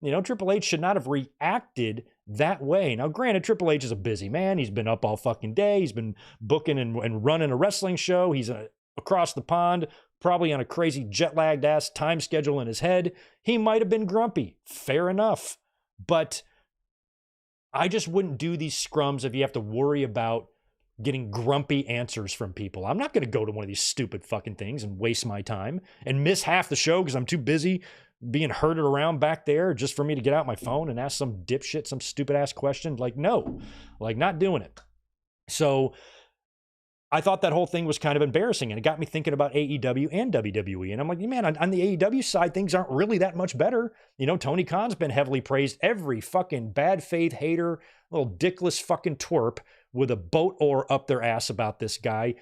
You know, Triple H should not have reacted that way. Now, granted, Triple H is a busy man. He's been up all fucking day. He's been booking and running a wrestling show. He's across the pond, probably on a crazy jet-lagged ass time schedule in his head. He might have been grumpy. Fair enough. But I just wouldn't do these scrums if you have to worry about getting grumpy answers from people. I'm not going to go to one of these stupid fucking things and waste my time and miss half the show because I'm too busy being herded around back there just for me to get out my phone and ask some dipshit some stupid ass question. Like, no, like, not doing it. So I thought that whole thing was kind of embarrassing, and it got me thinking about AEW and WWE. And I'm like, man, on the AEW side, things aren't really that much better. You know, Tony Khan's been heavily praised. Every fucking bad faith hater, little dickless fucking twerp with a boat oar up their ass about this guy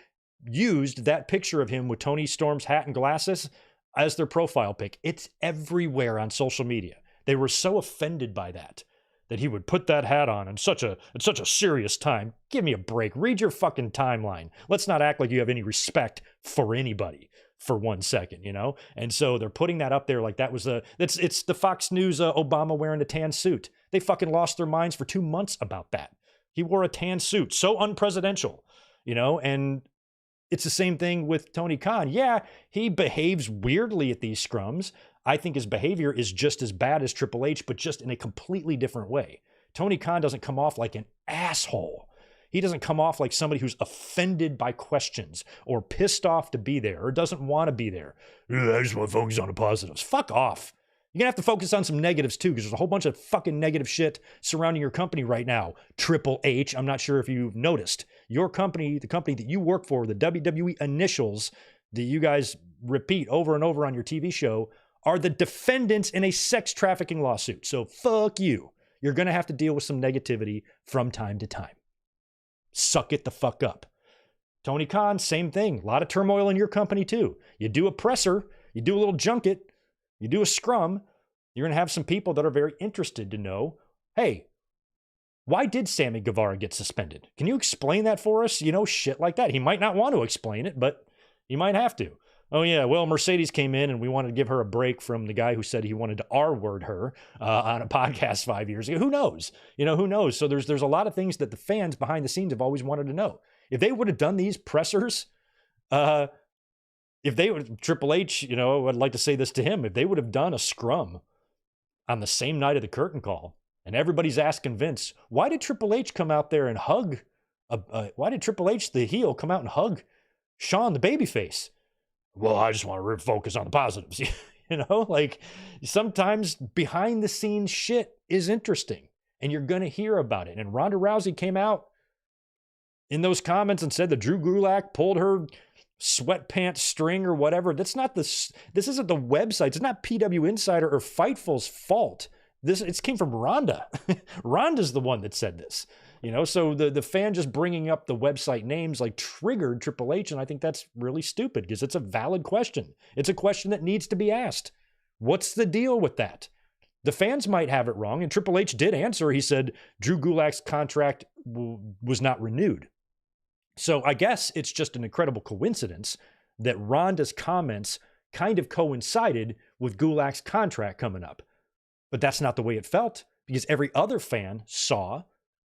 used that picture of him with Tony Storm's hat and glasses as their profile pic. It's everywhere on social media. They were so offended by that he would put that hat on in such a serious time. Give me a break. Read your fucking timeline. Let's not act like you have any respect for anybody for 1 second, you know? And so they're putting that up there like that was it's the Fox News Obama wearing a tan suit. They fucking lost their minds for 2 months about that. He wore a tan suit, so unpresidential, you know? And it's the same thing with Tony Khan. Yeah, he behaves weirdly at these scrums. I think his behavior is just as bad as Triple H, but just in a completely different way. Tony Khan doesn't come off like an asshole. He doesn't come off like somebody who's offended by questions or pissed off to be there or doesn't want to be there. I just want to focus on the positives. Fuck off. You're going to have to focus on some negatives too, because there's a whole bunch of fucking negative shit surrounding your company right now. Triple H, I'm not sure if you've noticed. Your company, the company that you work for, the WWE initials that you guys repeat over and over on your TV show, are the defendants in a sex trafficking lawsuit. So fuck you. You're going to have to deal with some negativity from time to time. Suck it the fuck up. Tony Khan, same thing. A lot of turmoil in your company too. You do a presser, you do a little junket, you do a scrum, you're going to have some people that are very interested to know, hey, why did Sammy Guevara get suspended? Can you explain that for us? You know, shit like that. He might not want to explain it, but he might have to. Oh, yeah, well, Mercedes came in and we wanted to give her a break from the guy who said he wanted to R-word her on a podcast 5 years ago. Who knows? You know, who knows? So there's a lot of things that the fans behind the scenes have always wanted to know. If they would have done these pressers, if they would, Triple H, you know, I'd like to say this to him, if they would have done a scrum on the same night of the curtain call and everybody's asking Vince, why did Triple H come out there and hug, why did Triple H, the heel, come out and hug Shawn, the babyface? Well, I just want to focus on the positives. You know, like sometimes behind the scenes shit is interesting and you're going to hear about it. And Ronda Rousey came out in those comments and said that Drew Gulak pulled her sweatpants string or whatever. This isn't the website. It's not PW Insider or Fightful's fault. It came from Ronda. Ronda's the one that said this. You know, so the fan just bringing up the website names like triggered Triple H, and I think that's really stupid because it's a valid question. It's a question that needs to be asked. What's the deal with that? The fans might have it wrong, and Triple H did answer. He said Drew Gulak's contract was not renewed. So I guess it's just an incredible coincidence that Ronda's comments kind of coincided with Gulak's contract coming up. But that's not the way it felt because every other fan saw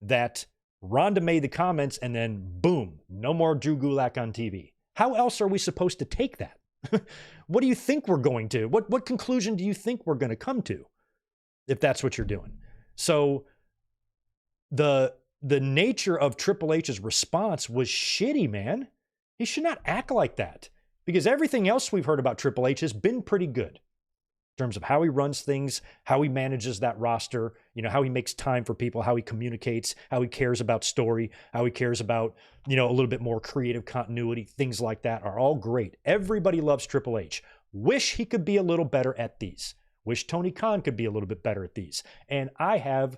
that Ronda made the comments and then boom, no more Drew Gulak on TV. How else are we supposed to take that? What do you think we're going to? What conclusion do you think we're going to come to if that's what you're doing? So the nature of Triple H's response was shitty, man. He should not act like that because everything else we've heard about Triple H has been pretty good. terms of how he runs things, how he manages that roster, how he makes time for people, how he communicates, how he cares about story, how he cares about, a little bit more creative continuity, things like that are all great. Everybody loves Triple H. Wish he could be a little better at these. Wish Tony Khan could be a little bit better at these. And I have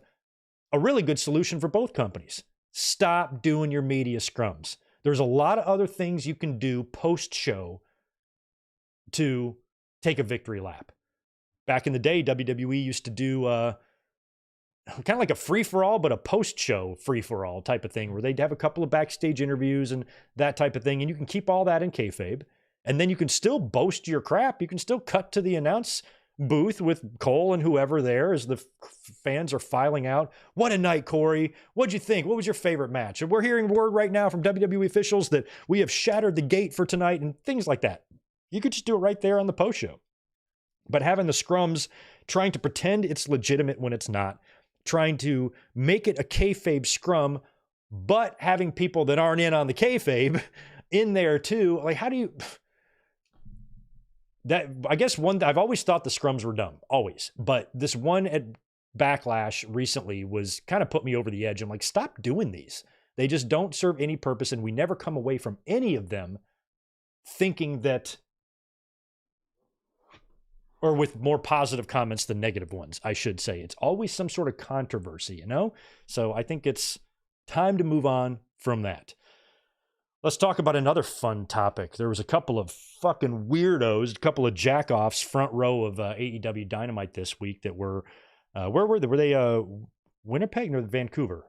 a really good solution for both companies. Stop doing your media scrums. There's a lot of other things you can do post-show to take a victory lap. Back in the day, WWE used to do kind of like a free-for-all, but a post-show free-for-all type of thing where they'd have a couple of backstage interviews and that type of thing, and you can keep all that in kayfabe, and then you can still boast your crap. You can still cut to the announce booth with Cole and whoever there as the fans are filing out. What a night, Corey. What'd you think? What was your favorite match? And we're hearing word right now from WWE officials that we have shattered the gate for tonight and things like that. You could just do it right there on the post-show. But having the scrums, trying to pretend it's legitimate when it's not, trying to make it a kayfabe scrum, but having people that aren't in on the kayfabe in there too. Like, how do you... I guess I've always thought the scrums were dumb, always. But this one at Backlash recently was kind of put me over the edge. I'm like, stop doing these. They just don't serve any purpose, and we never come away from any of them thinking that, or with more positive comments than negative ones, I should say. It's always some sort of controversy, So I think it's time to move on from that. Let's talk about another fun topic. There was a couple of fucking weirdos, a couple of jackoffs front row of AEW Dynamite this week that were, where were they? Were they Winnipeg or Vancouver?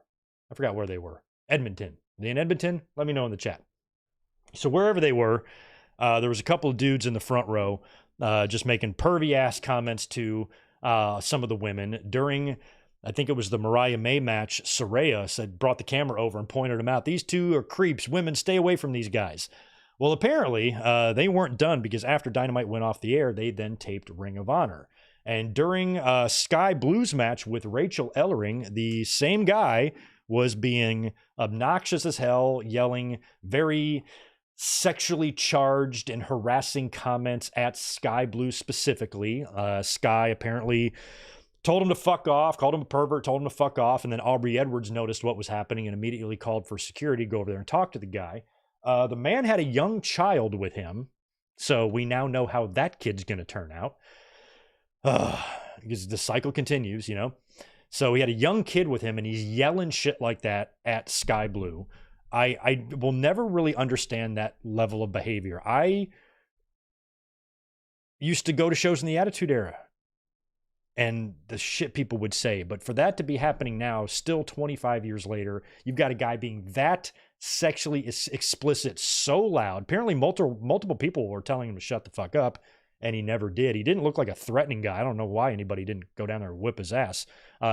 I forgot where they were. Edmonton. Are they in Edmonton? Let me know in the chat. So wherever they were, there was a couple of dudes in the front row just making pervy-ass comments to some of the women during... I think it was the Mariah May match. Saraya brought the camera over and pointed them out. These two are creeps. Women, stay away from these guys. Well, apparently, they weren't done because after Dynamite went off the air, they then taped Ring of Honor. And during Sky Blue's match with Rachel Ellering, the same guy was being obnoxious as hell, yelling very sexually charged and harassing comments at Sky Blue specifically. Sky apparently... told him to fuck off, called him a pervert, told him to fuck off, and then Aubrey Edwards noticed what was happening and immediately called for security to go over there and talk to the guy. The man had a young child with him, so we now know how that kid's going to turn out. Because the cycle continues, So he had a young kid with him, and he's yelling shit like that at Sky Blue. I will never really understand that level of behavior. I used to go to shows in the Attitude Era, and the shit people would say. But for that to be happening now, still 25 years later, you've got a guy being that sexually explicit so loud. Apparently multiple people were telling him to shut the fuck up, and he never did. He didn't look like a threatening guy. I don't know why anybody didn't go down there and whip his ass.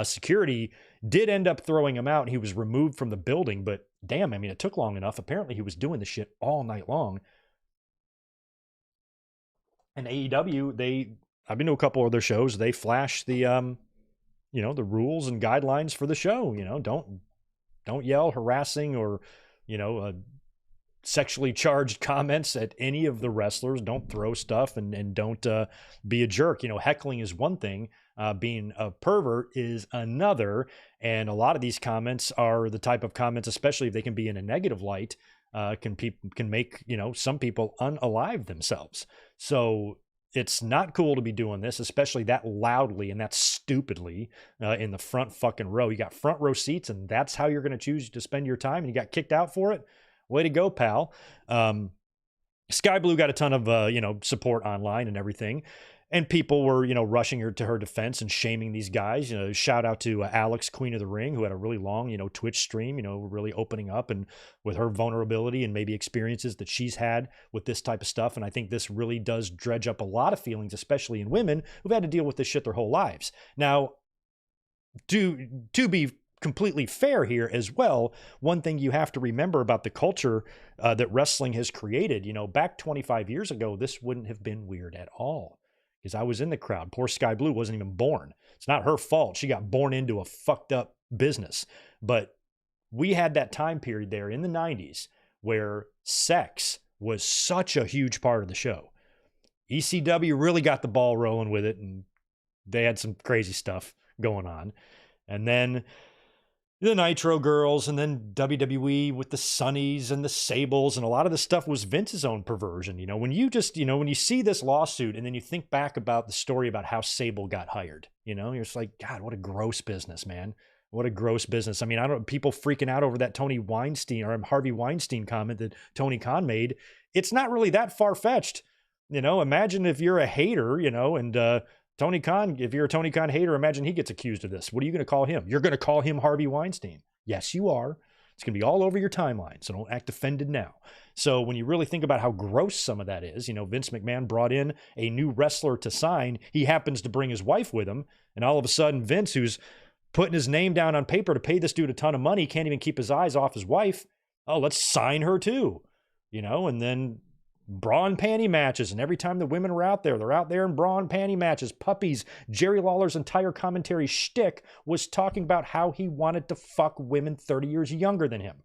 Security did end up throwing him out, and he was removed from the building. But damn, it took long enough. Apparently he was doing the shit all night long. And AEW, I've been to a couple of their shows. They flash the, the rules and guidelines for the show. Don't yell harassing or, sexually charged comments at any of the wrestlers. Don't throw stuff and don't be a jerk. Heckling is one thing. Being a pervert is another. And a lot of these comments are the type of comments, especially if they can be in a negative light, can make, some people unalive themselves. So it's not cool to be doing this, especially that loudly and that stupidly in the front fucking row. You got front row seats, and that's how you're going to choose to spend your time, and you got kicked out for it? Way to go, pal. Sky Blue got a ton of, support online and everything. And people were, rushing her to her defense and shaming these guys. Shout out to Alex, Queen of the Ring, who had a really long, Twitch stream, really opening up and with her vulnerability and maybe experiences that she's had with this type of stuff. And I think this really does dredge up a lot of feelings, especially in women who've had to deal with this shit their whole lives. Now, to be completely fair here as well, one thing you have to remember about the culture that wrestling has created, back 25 years ago, this wouldn't have been weird at all. Because I was in the crowd. Poor Sky Blue wasn't even born. It's not her fault. She got born into a fucked up business. But we had that time period there in the 90s where sex was such a huge part of the show. ECW really got the ball rolling with it and they had some crazy stuff going on. And then the Nitro girls, and then WWE with the Sunnies and the Sables, and a lot of the stuff was Vince's own perversion. When you see this lawsuit and then you think back about the story about how Sable got hired, you're just like, God, what a gross business, man. What a gross business. I mean, I don't people freaking out over that Tony Weinstein or Harvey Weinstein comment that Tony Khan made. It's not really that far-fetched. Imagine if you're a hater, and Tony Khan, if you're a Tony Khan hater, imagine he gets accused of this. What are you going to call him? You're going to call him Harvey Weinstein. Yes, you are. It's going to be all over your timeline, so don't act offended now. So when you really think about how gross some of that is, Vince McMahon brought in a new wrestler to sign. He happens to bring his wife with him, and all of a sudden Vince, who's putting his name down on paper to pay this dude a ton of money, can't even keep his eyes off his wife. Oh, let's sign her too, and then bra and panty matches. And every time the women are out there, they're out there in bra and panty matches, puppies. Jerry Lawler's entire commentary shtick was talking about how he wanted to fuck women 30 years younger than him.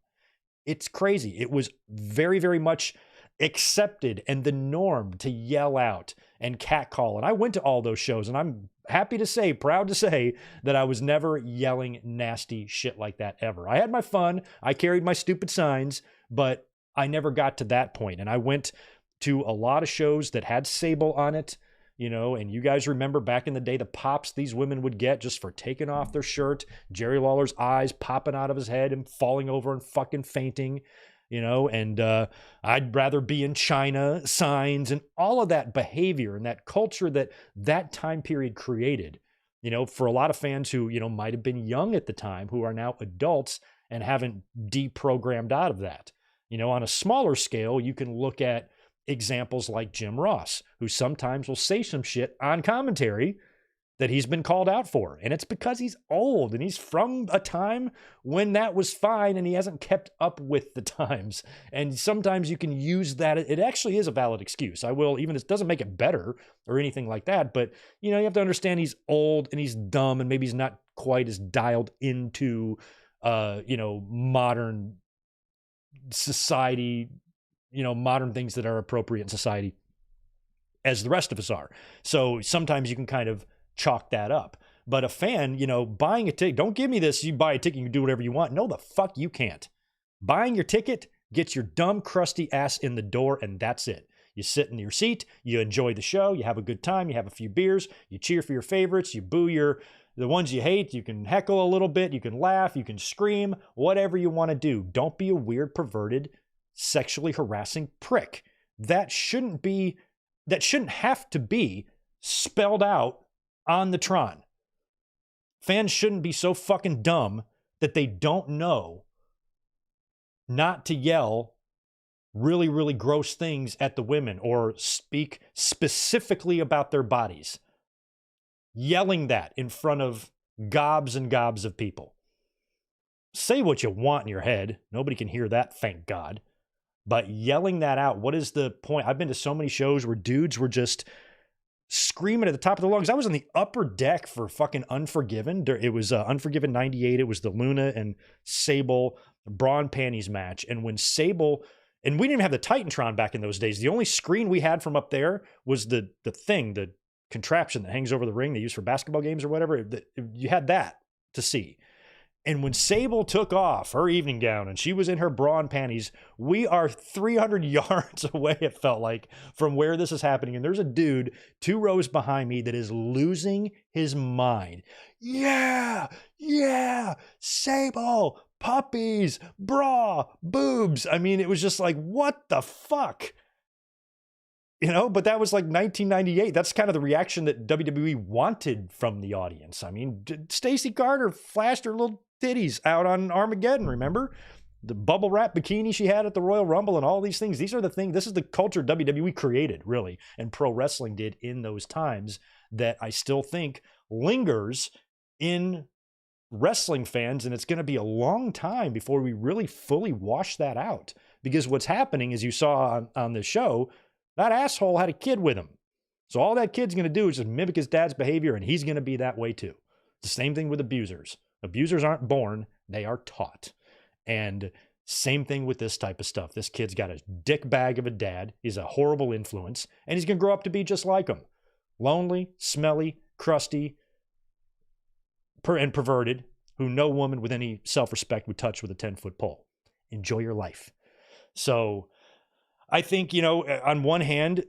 It's crazy. It was very, very much accepted and the norm to yell out and catcall. And I went to all those shows, and I'm happy to say, proud to say, that I was never yelling nasty shit like that ever. I had my fun. I carried my stupid signs, but I never got to that point. And I went to a lot of shows that had Sable on it, and you guys remember back in the day, the pops these women would get just for taking off their shirt, Jerry Lawler's eyes popping out of his head and falling over and fucking fainting, and I'd rather be in China signs and all of that behavior and that culture that time period created, for a lot of fans who, might have been young at the time, who are now adults and haven't deprogrammed out of that. On a smaller scale, you can look at examples like Jim Ross, who sometimes will say some shit on commentary that he's been called out for. And it's because he's old and he's from a time when that was fine and he hasn't kept up with the times. And sometimes you can use that. It actually is a valid excuse. I will, even if it doesn't make it better or anything like that. But, you have to understand he's old and he's dumb and maybe he's not quite as dialed into, modern society, modern things that are appropriate in society as the rest of us are. So sometimes you can kind of chalk that up. But a fan, buying a ticket, don't give me this, you buy a ticket, you can do whatever you want. No, the fuck you can't. Buying your ticket gets your dumb, crusty ass in the door, and that's it. You sit in your seat, you enjoy the show, you have a good time, you have a few beers, you cheer for your favorites, you boo the ones you hate, you can heckle a little bit, you can laugh, you can scream, whatever you want to do. Don't be a weird, perverted, sexually harassing prick. That shouldn't have to be spelled out on the Tron. Fans shouldn't be so fucking dumb that they don't know not to yell really, really gross things at the women or speak specifically about their bodies. Yelling that in front of gobs and gobs of people. Say what you want in your head. Nobody can hear that, thank God. But yelling that out, what is the point? I've been to so many shows where dudes were just screaming at the top of their lungs. I was on the upper deck for fucking Unforgiven. It was Unforgiven 98. It was the Luna and Sable bra and panties match. And when Sable, and we didn't even have the Titantron back in those days. The only screen we had from up there was the contraption that hangs over the ring they use for basketball games or whatever. You had that to see. And when Sable took off her evening gown and she was in her bra and panties, we are 300 yards away, it felt like, from where this is happening. And there's a dude 2 rows behind me that is losing his mind. Yeah, Sable, puppies, bra, boobs. I mean, it was just like, what the fuck? But that was like 1998. That's kind of the reaction that WWE wanted from the audience. I mean, Stacey Carter flashed her little titties out on Armageddon, remember? The bubble wrap bikini she had at the Royal Rumble and all these things. These are the things, this is the culture WWE created, really, and pro wrestling did in those times that I still think lingers in wrestling fans. And it's going to be a long time before we really fully wash that out. Because what's happening, as you saw on the show, that asshole had a kid with him. So all that kid's going to do is just mimic his dad's behavior, and he's going to be that way too. The same thing with abusers. Abusers aren't born, they are taught. And same thing with this type of stuff. This kid's got a dick bag of a dad. He's a horrible influence, and he's going to grow up to be just like him. Lonely, smelly, crusty, and perverted, who no woman with any self-respect would touch with a 10-foot pole. Enjoy your life. So I think, on one hand,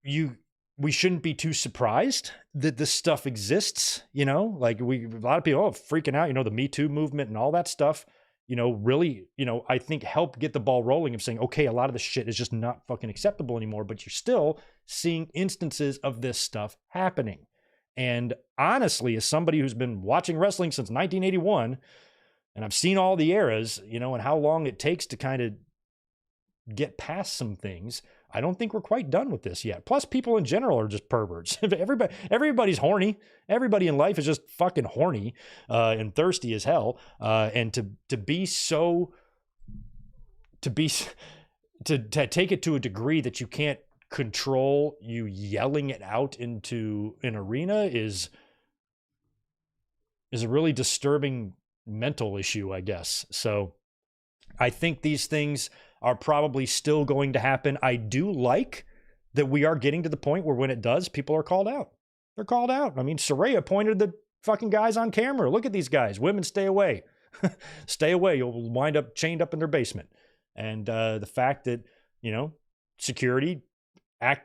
we shouldn't be too surprised that this stuff exists, like a lot of people freaking out, the Me Too movement and all that stuff, really, I think help get the ball rolling of saying, okay, a lot of this shit is just not fucking acceptable anymore, but you're still seeing instances of this stuff happening. And honestly, as somebody who's been watching wrestling since 1981, and I've seen all the eras, and how long it takes to kind of get past some things, I don't think we're quite done with this yet. Plus, people in general are just perverts. Everybody's horny. Everybody in life is just fucking horny and thirsty as hell. And to take it to a degree that you can't control, you yelling it out into an arena is a really disturbing mental issue, I guess. So I think these things are probably still going to happen. I do like that we are getting to the point where when it does, people are called out. They're called out. I mean, Saraya pointed the fucking guys on camera. Look at these guys. Women, stay away. Stay away. You'll wind up chained up in their basement. And the fact that, security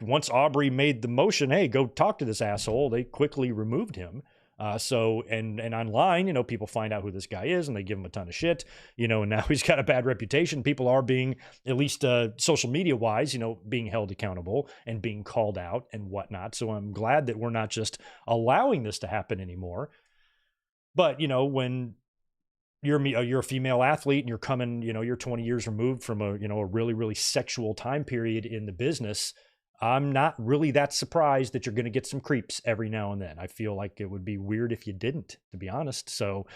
once Aubrey made the motion, hey, go talk to this asshole, they quickly removed him. And online, people find out who this guy is and they give him a ton of shit, and now he's got a bad reputation. People are being, at least social media wise, being held accountable and being called out and whatnot. So I'm glad that we're not just allowing this to happen anymore. But, when you're a female athlete and you're coming, you're 20 years removed from a really, really sexual time period in the business, I'm not really that surprised that you're going to get some creeps every now and then. I feel like it would be weird if you didn't, to be honest. So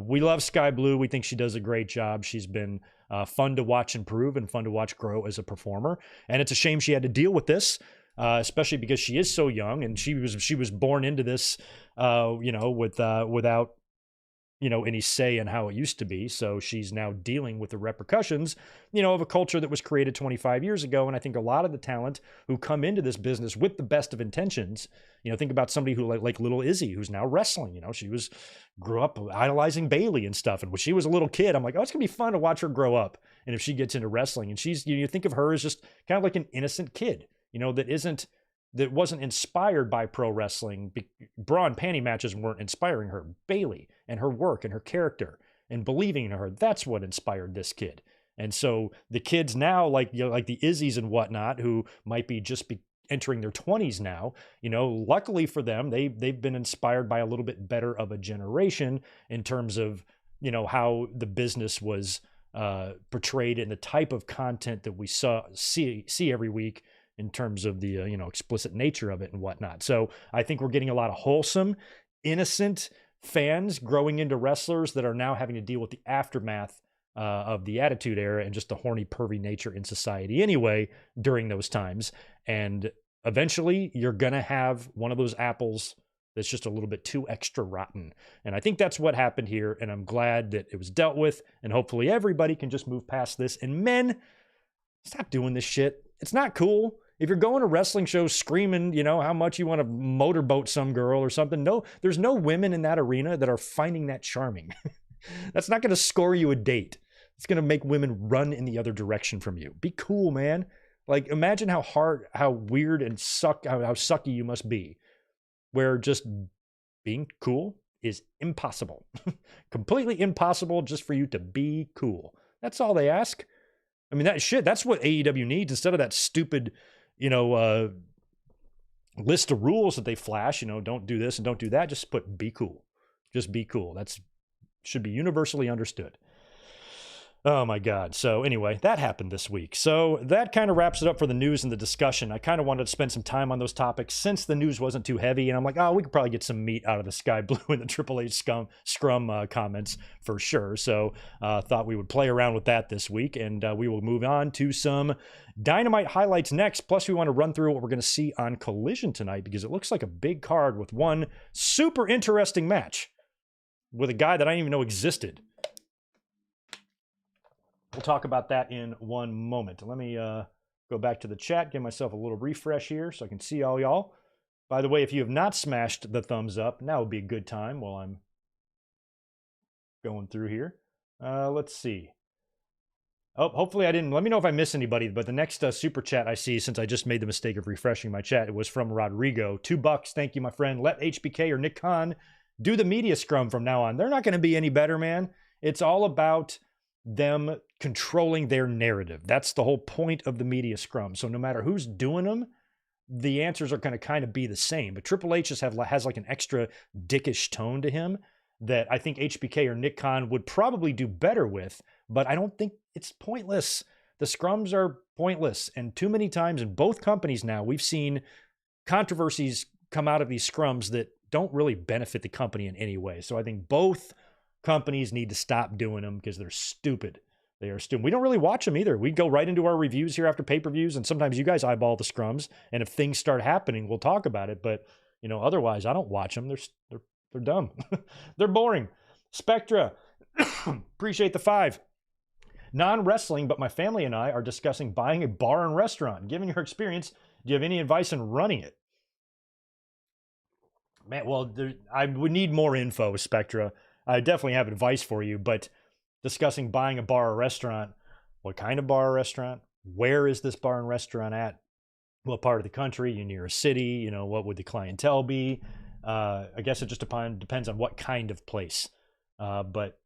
we love Sky Blue. We think she does a great job. She's been fun to watch improve and fun to watch grow as a performer. And it's a shame she had to deal with this, especially because she is so young and she was born into this, without any say in how it used to be. So she's now dealing with the repercussions, of a culture that was created 25 years ago. And I think a lot of the talent who come into this business with the best of intentions, think about somebody who like little Izzy, who's now wrestling, she grew up idolizing Bailey and stuff. And when she was a little kid, I'm like, oh, it's gonna be fun to watch her grow up. And if she gets into wrestling and she's, you think of her as just kind of like an innocent kid, that wasn't inspired by pro wrestling. Bra and panty matches weren't inspiring her. Bailey and her work and her character and believing in her, that's what inspired this kid. And so the kids now, like the Izzies and whatnot, who might be entering their 20s now, luckily for them, they've been inspired by a little bit better of a generation in terms of, how the business was portrayed in the type of content that we see every week, in terms of the, explicit nature of it and whatnot. So I think we're getting a lot of wholesome, innocent fans growing into wrestlers that are now having to deal with the aftermath of the Attitude Era and just the horny, pervy nature in society anyway during those times. And eventually you're going to have one of those apples that's just a little bit too extra rotten. And I think that's what happened here. And I'm glad that it was dealt with. And hopefully everybody can just move past this. And men, stop doing this shit. It's not cool. If you're going to wrestling shows screaming, how much you want to motorboat some girl or something, no, there's no women in that arena that are finding that charming. That's not going to score you a date. It's going to make women run in the other direction from you. Be cool, man. Like, imagine how weird and how sucky you must be, where just being cool is impossible. Completely impossible just for you to be cool. That's all they ask. I mean, that's what AEW needs instead of that stupid, list of rules that they flash, don't do this and don't do that. Just put be cool. Just be cool. That's should be universally understood. Oh my God. So anyway, that happened this week. So that kind of wraps it up for the news and the discussion. I kind of wanted to spend some time on those topics since the news wasn't too heavy. And I'm like, oh, we could probably get some meat out of the Sky Blue and the Triple H Scrum comments for sure. So thought we would play around with that this week. And we will move on to some Dynamite highlights next. Plus, we want to run through what we're going to see on Collision tonight because it looks like a big card with one super interesting match with a guy that I didn't even know existed. We'll talk about that in one moment. Let me go back to the chat, give myself a little refresh here so I can see all y'all. By the way, if you have not smashed the thumbs up, now would be a good time while I'm going through here. Let's see. Oh, hopefully I didn't. Let me know if I miss anybody. But the next super chat I see, since I just made the mistake of refreshing my chat, it was from Rodrigo. $2. Thank you, my friend. Let HBK or Nick Khan do the media scrum from now on. They're not going to be any better, man. It's all about them controlling their narrative. That's the whole point of the media scrum. So no matter who's doing them, the answers are going to kind of be the same. But Triple H just has like an extra dickish tone to him that I think HBK or Nick Khan would probably do better with, but I don't think it's pointless. The scrums are pointless. And too many times in both companies now, we've seen controversies come out of these scrums that don't really benefit the company in any way. So I think both companies need to stop doing them because they're stupid. They are stupid. We don't really watch them either. We go right into our reviews here after pay-per-views, and sometimes you guys eyeball the scrums, and if things start happening, we'll talk about it. But, otherwise, I don't watch them. They're dumb. They're boring. Spectra, appreciate the 5. Non-wrestling, but my family and I are discussing buying a bar and restaurant. Given your experience, do you have any advice in running it? Man, well, I would need more info, Spectra. I definitely have advice for you, but discussing buying a bar or restaurant, what kind of bar or restaurant? Where is this bar and restaurant at? What part of the country? You near a city? What would the clientele be? I guess it just depends on what kind of place. But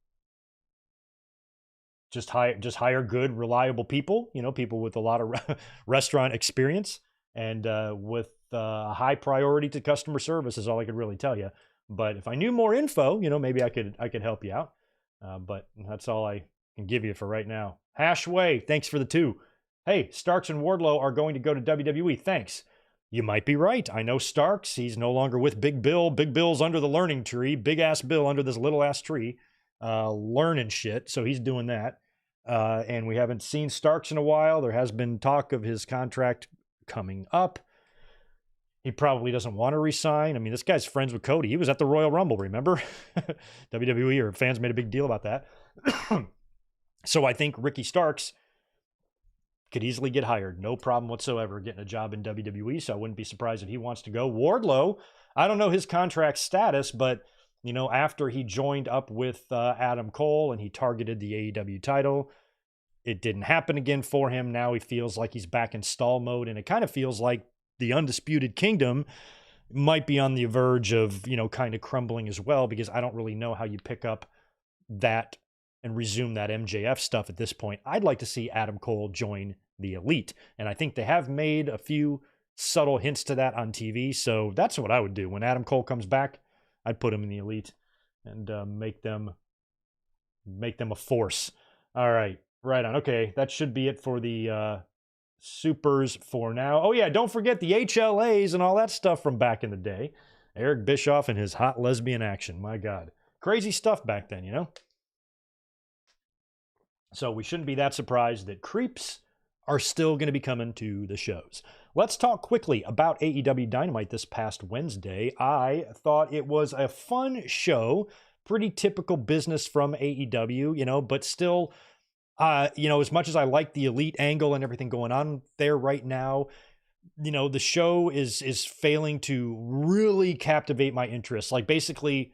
just hire good, reliable people, people with a lot of restaurant experience and with a high priority to customer service is all I could really tell you. But if I knew more info, maybe I could help you out. But that's all I can give you for right now. Hashway, thanks for the 2. Hey, Starks and Wardlow are going to go to WWE. Thanks. You might be right. I know Starks. He's no longer with Big Bill. Big Bill's under the learning tree. Big ass Bill under this little ass tree, learning shit. So he's doing that. And we haven't seen Starks in a while. There has been talk of his contract coming up. He probably doesn't want to resign. I mean, this guy's friends with Cody. He was at the Royal Rumble, remember? WWE or fans made a big deal about that. So I think Ricky Starks could easily get hired. No problem whatsoever getting a job in WWE. So I wouldn't be surprised if he wants to go. Wardlow, I don't know his contract status, but after he joined up with Adam Cole and he targeted the AEW title, it didn't happen again for him. Now he feels like he's back in stall mode, and it kind of feels like the Undisputed Kingdom might be on the verge of, kind of crumbling as well, because I don't really know how you pick up that and resume that MJF stuff at this point. I'd like to see Adam Cole join the Elite, and I think they have made a few subtle hints to that on TV, so that's what I would do. When Adam Cole comes back, I'd put him in the Elite and make them a force. All right, right on. Okay, that should be it for the supers for now. Oh yeah, don't forget the HLAs and all that stuff from back in the day. Eric Bischoff and his hot lesbian action. My God. Crazy stuff back then, So we shouldn't be that surprised that creeps are still going to be coming to the shows. Let's talk quickly about AEW Dynamite this past Wednesday. I thought it was a fun show, pretty typical business from AEW, but still, as much as I like the Elite angle and everything going on there right now, the show is failing to really captivate my interest. Like, basically,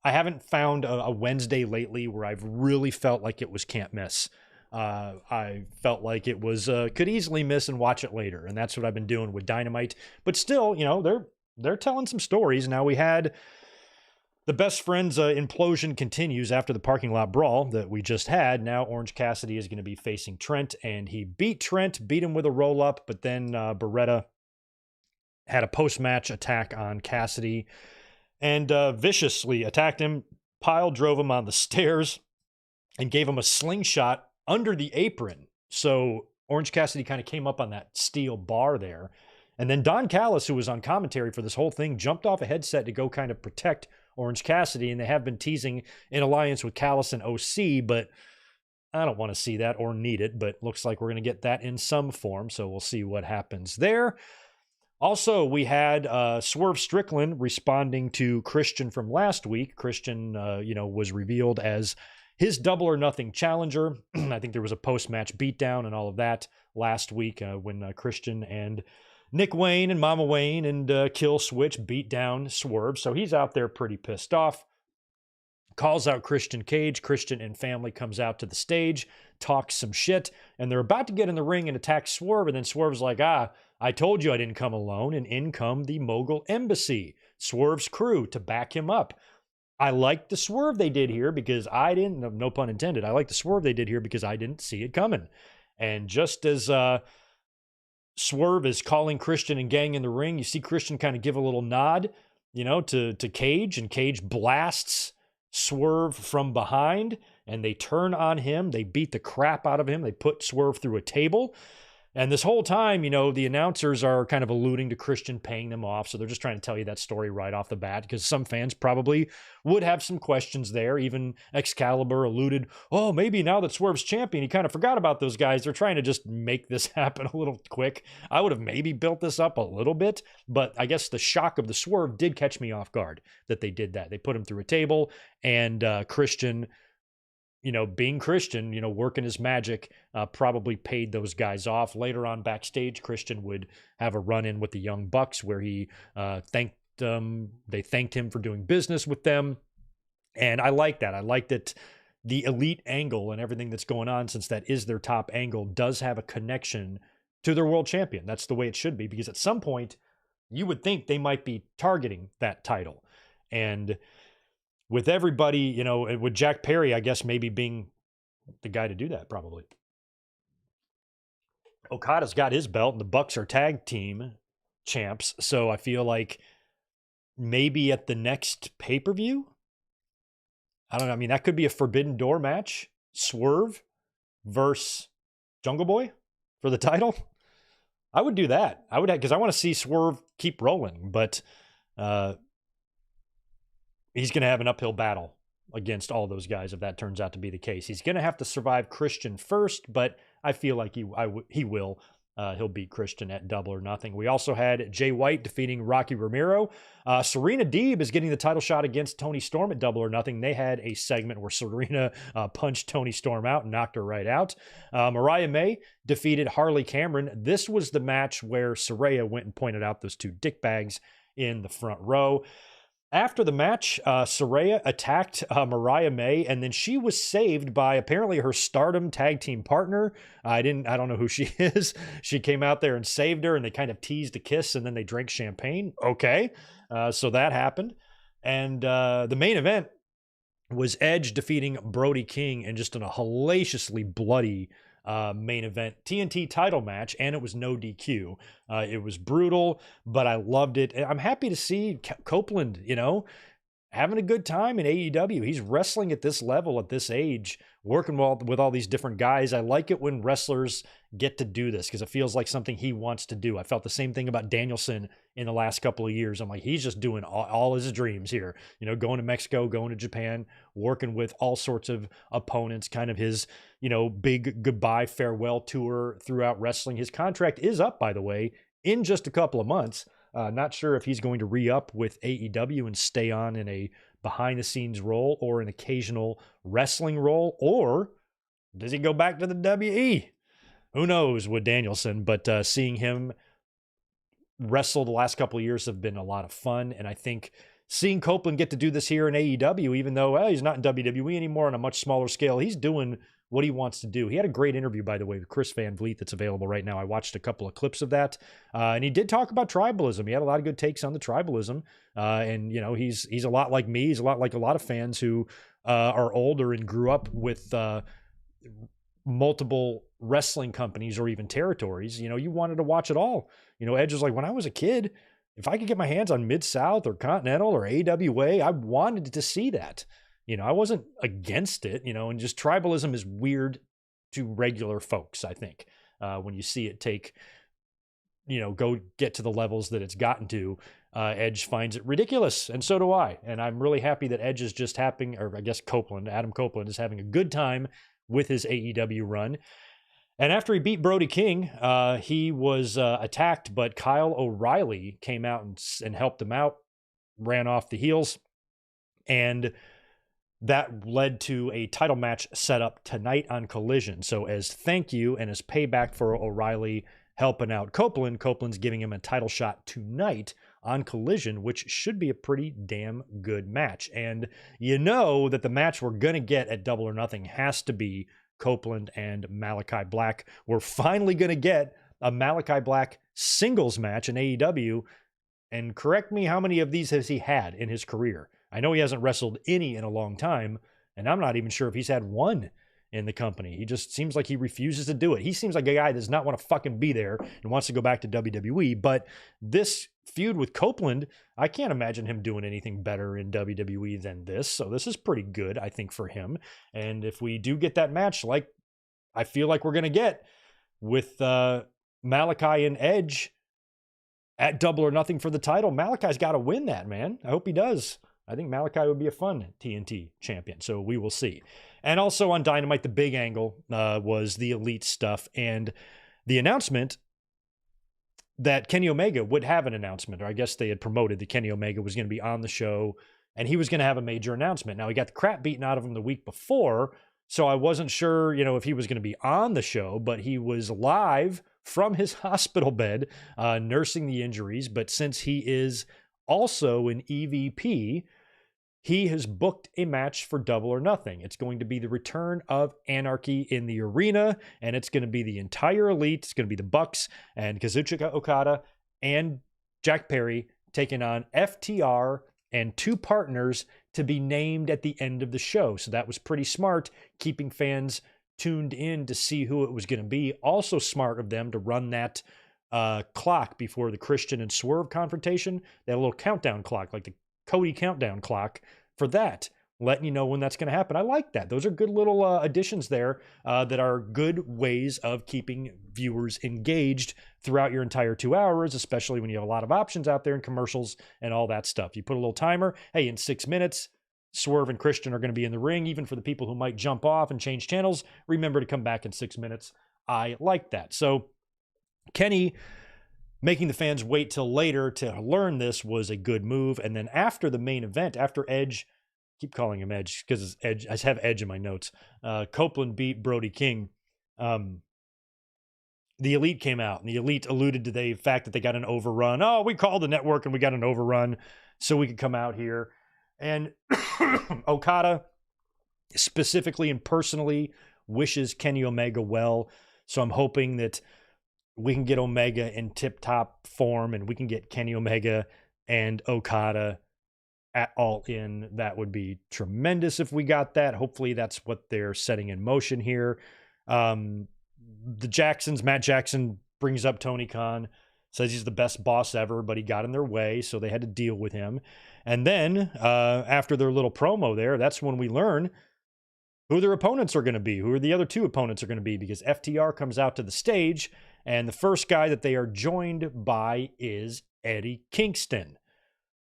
I haven't found a Wednesday lately where I've really felt like it was can't miss. I felt like it was could easily miss and watch it later, and that's what I've been doing with Dynamite. But still, they're telling some stories. Now, we had the Best Friends implosion continues after the parking lot brawl that we just had. Now Orange Cassidy is going to be facing Trent, and he beat him with a roll-up, but then Beretta had a post-match attack on Cassidy and viciously attacked him, drove him on the stairs, and gave him a slingshot under the apron. So Orange Cassidy kind of came up on that steel bar there. And then Don Callis, who was on commentary for this whole thing, jumped off a headset to go kind of protect Orange Cassidy. And they have been teasing an alliance with Callis and OC, but I don't want to see that or need it. But looks like we're going to get that in some form. So we'll see what happens there. Also, we had Swerve Strickland responding to Christian from last week. Christian, was revealed as his Double or Nothing challenger. I think there was a post-match beatdown and all of that last week when Christian and Nick Wayne and Mama Wayne and Kill Switch beat down Swerve. So he's out there pretty pissed off. Calls out Christian Cage. Christian and family comes out to the stage, talks some shit, and they're about to get in the ring and attack Swerve. And then Swerve's like, I told you I didn't come alone. And in come the Mogul Embassy, Swerve's crew, to back him up. I like the swerve they did here because I didn't, no pun intended, I like the swerve they did here because I didn't see it coming. And just as Swerve is calling Christian and gang in the ring, you see Christian kind of give a little nod, to Cage, and Cage blasts Swerve from behind, and they turn on him. They beat the crap out of him. They put Swerve through a table. And this whole time, the announcers are kind of alluding to Christian paying them off. So they're just trying to tell you that story right off the bat because some fans probably would have some questions there. Even Excalibur alluded, maybe now that Swerve's champion, he kind of forgot about those guys. They're trying to just make this happen a little quick. I would have maybe built this up a little bit, but I guess the shock of the swerve did catch me off guard that they did that. They put him through a table, and Christian, being Christian, working his magic, probably paid those guys off. Later on backstage, Christian would have a run-in with the Young Bucks where he thanked them. They thanked him for doing business with them. And I like that. I like that the elite angle and everything that's going on, since that is their top angle, does have a connection to their world champion. That's the way it should be, because at some point you would think they might be targeting that title. And with everybody, with Jack Perry, I guess maybe being the guy to do that, probably. Okada's got his belt, and the Bucks are tag team champs. So I feel like maybe at the next pay-per-view, I don't know. I mean, that could be a Forbidden Door match. Swerve versus Jungle Boy for the title. I would do that. I would, because I want to see Swerve keep rolling, but he's going to have an uphill battle against all those guys if that turns out to be the case. He's going to have to survive Christian first, but I feel like he will. He'll beat Christian at Double or Nothing. We also had Jay White defeating Rocky Romero. Serena Deeb is getting the title shot against Toni Storm at Double or Nothing. They had a segment where Serena punched Toni Storm out and knocked her right out. Mariah May defeated Harley Cameron. This was the match where Saraya went and pointed out those two dickbags in the front row. After the match, Saraya attacked Mariah May, and then she was saved by apparently her Stardom tag team partner. I don't know who she is. She came out there and saved her, and they kind of teased a kiss, and then they drank champagne. Okay, so that happened. And the main event was Edge defeating Brody King in just a hellaciously bloody main event TNT title match, and it was no DQ. It was brutal, but I loved it. I'm happy to see Copeland, having a good time in AEW. He's wrestling at this level, at this age, working with all these different guys. I like it when wrestlers get to do this because it feels like something he wants to do. I felt the same thing about Danielson in the last couple of years. I'm like, he's just doing all his dreams here, going to Mexico, going to Japan, working with all sorts of opponents, kind of his, big goodbye farewell tour throughout wrestling. His contract is up, by the way, in just a couple of months. Not sure if he's going to re-up with AEW and stay on in a behind-the-scenes role or an occasional wrestling role, or does he go back to the WE? Who knows with Danielson, but seeing him wrestle the last couple of years have been a lot of fun, and I think seeing Copeland get to do this here in AEW, even though he's not in WWE anymore on a much smaller scale, he's doing what he wants to do. He had a great interview, by the way, with Chris Van Vliet that's available right now. I watched a couple of clips of that, and he did talk about tribalism. He had a lot of good takes on the tribalism, and he's a lot like me. He's a lot like a lot of fans who are older and grew up with multiple wrestling companies or even territories. You wanted to watch it all. Edge was like, when I was a kid, if I could get my hands on Mid-South or Continental or AWA, I wanted to see that. I wasn't against it, and just tribalism is weird to regular folks, I think, when you see it take, go get to the levels that it's gotten to. Edge finds it ridiculous, and so do I. And I'm really happy that Edge is just having, or I guess Adam Copeland is having a good time with his AEW run. And after he beat Brody King, he was attacked, but Kyle O'Reilly came out and helped him out, ran off the heels, and that led to a title match set up tonight on Collision. So as thank you and as payback for O'Reilly helping out Copeland. Copeland's giving him a title shot tonight on Collision, which should be a pretty damn good match. And you know that the match we're going to get at Double or Nothing has to be Copeland and Malachi Black. We're finally going to get a Malachi Black singles match in AEW. And correct me, how many of these has he had in his career? I know he hasn't wrestled any in a long time, and I'm not even sure if he's had one in the company. He just seems like he refuses to do it. He seems like a guy that does not want to fucking be there and wants to go back to WWE. But this feud with Copeland, I can't imagine him doing anything better in WWE than this. So this is pretty good, I think, for him. And if we do get that match, like I feel like we're going to get with Malachi and Edge at Double or Nothing for the title, Malachi's got to win that, man. I hope he does. I think Malachi would be a fun TNT champion, so we will see. And also on Dynamite, the big angle was the Elite stuff and the announcement that Kenny Omega would have an announcement, or I guess they had promoted that Kenny Omega was going to be on the show and he was going to have a major announcement. Now, he got the crap beaten out of him the week before, so I wasn't sure, if he was going to be on the show, but he was live from his hospital bed nursing the injuries. But since he is also an EVP, he has booked a match for Double or Nothing. It's going to be the return of Anarchy in the arena, and it's going to be the entire Elite. It's going to be the Bucks and Kazuchika Okada and Jack Perry taking on FTR and two partners to be named at the end of the show. So that was pretty smart, keeping fans tuned in to see who it was going to be. Also smart of them to run that clock before the Christian and Swerve confrontation, that little countdown clock, like the Cody countdown clock for that, letting you know when that's going to happen. I like that. Those are good little additions there that are good ways of keeping viewers engaged throughout your entire 2 hours, especially when you have a lot of options out there and commercials and all that stuff. You put a little timer, hey, in 6 minutes, Swerve and Christian are going to be in the ring. Even for the people who might jump off and change channels, remember to come back in 6 minutes. I like that. So Kenny making the fans wait till later to learn this was a good move. And then after the main event, after Edge, keep calling him Edge because it's Edge. I have Edge in my notes. Copeland beat Brody King. The Elite came out, and the Elite alluded to the fact that they got an overrun. Oh, we called the network and we got an overrun so we could come out here. And Okada specifically and personally wishes Kenny Omega well. So I'm hoping that we can get Omega in tip-top form and we can get Kenny Omega and Okada at All In. That would be tremendous if we got that. Hopefully that's what they're setting in motion here. The Jacksons, Matt Jackson brings up Tony Khan, says he's the best boss ever, but he got in their way, so they had to deal with him. And then after their little promo there, that's when we learn who their opponents are going to be, who are the other two opponents are going to be, because FTR comes out to the stage, and the first guy that they are joined by is Eddie Kingston.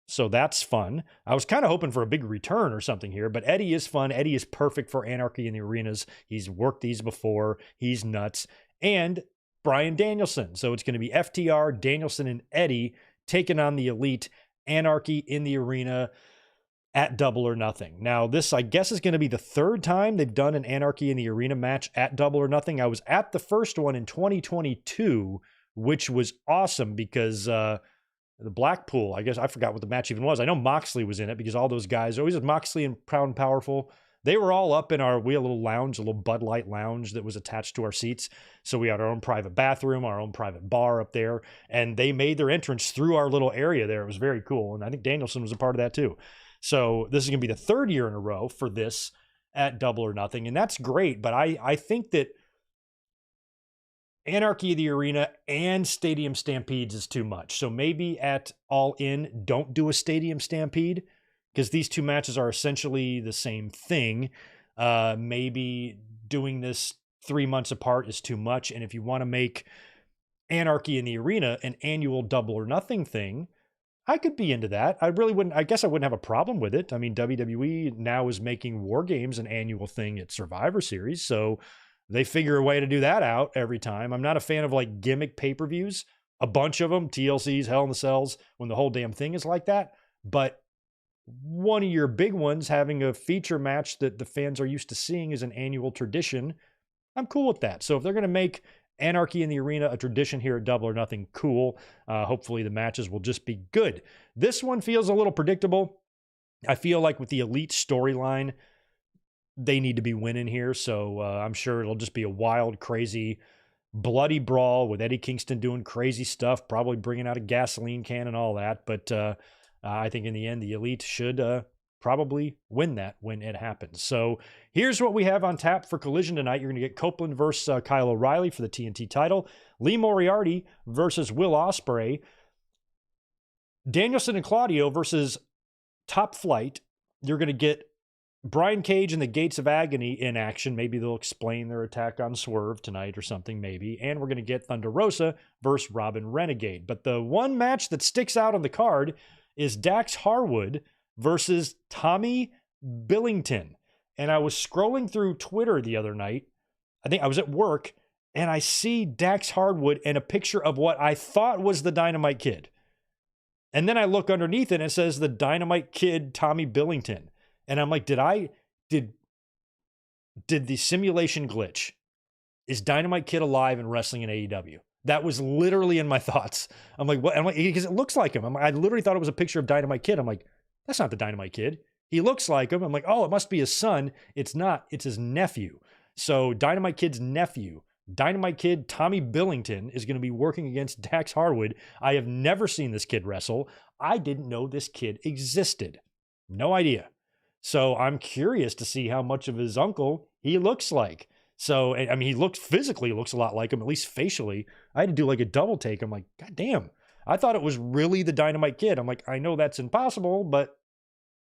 So that's fun. I was kind of hoping for a big return or something here, but Eddie is fun. Eddie is perfect for Anarchy in the arenas. He's worked these before. He's nuts. And Bryan Danielson. So it's going to be FTR, Danielson, and Eddie taking on the Elite, Anarchy in the arena at Double or Nothing. Now, this, I guess, is going to be the third time they've done an Anarchy in the arena match at Double or Nothing. I was at the first one in 2022, which was awesome because the Blackpool, I guess I forgot what the match even was. I know Moxley was in it because all those guys, always Moxley and Proud and Powerful, they were all up in we had a little lounge, a little Bud Light lounge that was attached to our seats. So we had our own private bathroom, our own private bar up there, and they made their entrance through our little area there. It was very cool. And I think Danielson was a part of that too. So this is going to be the third year in a row for this at Double or Nothing. And that's great. But I think that Anarchy of the arena and Stadium Stampedes is too much. So maybe at All In, don't do a Stadium Stampede because these two matches are essentially the same thing. Maybe doing this 3 months apart is too much. And if you want to make Anarchy in the arena an annual Double or Nothing thing, I could be into that. I guess I wouldn't have a problem with it. I mean, WWE now is making War Games an annual thing at Survivor Series. So they figure a way to do that out every time. I'm not a fan of like gimmick pay-per-views, a bunch of them, TLCs, Hell in the Cells, when the whole damn thing is like that. But one of your big ones having a feature match that the fans are used to seeing is an annual tradition. I'm cool with that. So if they're going to make Anarchy in the Arena, a tradition here at Double or Nothing. Cool. Hopefully the matches will just be good. This one feels a little predictable. I feel like with the Elite storyline, they need to be winning here. So I'm sure it'll just be a wild, crazy, bloody brawl with Eddie Kingston doing crazy stuff, probably bringing out a gasoline can and all that. But I think in the end, the Elite should probably win that when it happens. So here's what we have on tap for Collision tonight. You're going to get Copeland versus Kyle O'Reilly for the TNT title, Lee Moriarty versus Will Ospreay, Danielson and Claudio versus Top Flight. You're going to get Brian Cage and the Gates of Agony in action. Maybe they'll explain their attack on Swerve tonight or something, maybe. And we're going to get Thunder Rosa versus Robin Renegade. But the one match that sticks out on the card is Dax Harwood versus Tommy Billington. And I was scrolling through Twitter the other night. I think I was at work, and I see Dax Harwood and a picture of what I thought was the Dynamite Kid. And then I look underneath it, and it says the Dynamite Kid Tommy Billington. And I'm like, did the simulation glitch? Is Dynamite Kid alive and wrestling in AEW? That was literally in my thoughts. I'm like, what? I'm like, because it looks like him. I literally thought it was a picture of Dynamite Kid. I'm like, that's not the Dynamite Kid. He looks like him. I'm like, oh, it must be his son. It's not. It's his nephew. So Dynamite Kid's nephew, Dynamite Kid Tommy Billington, is going to be working against Dax Harwood. I have never seen this kid wrestle. I didn't know this kid existed. No idea. So I'm curious to see how much of his uncle he looks like. So, I mean, physically looks a lot like him, at least facially. I had to do like a double take. I'm like, God damn. I thought it was really the Dynamite Kid. I'm like, I know that's impossible, but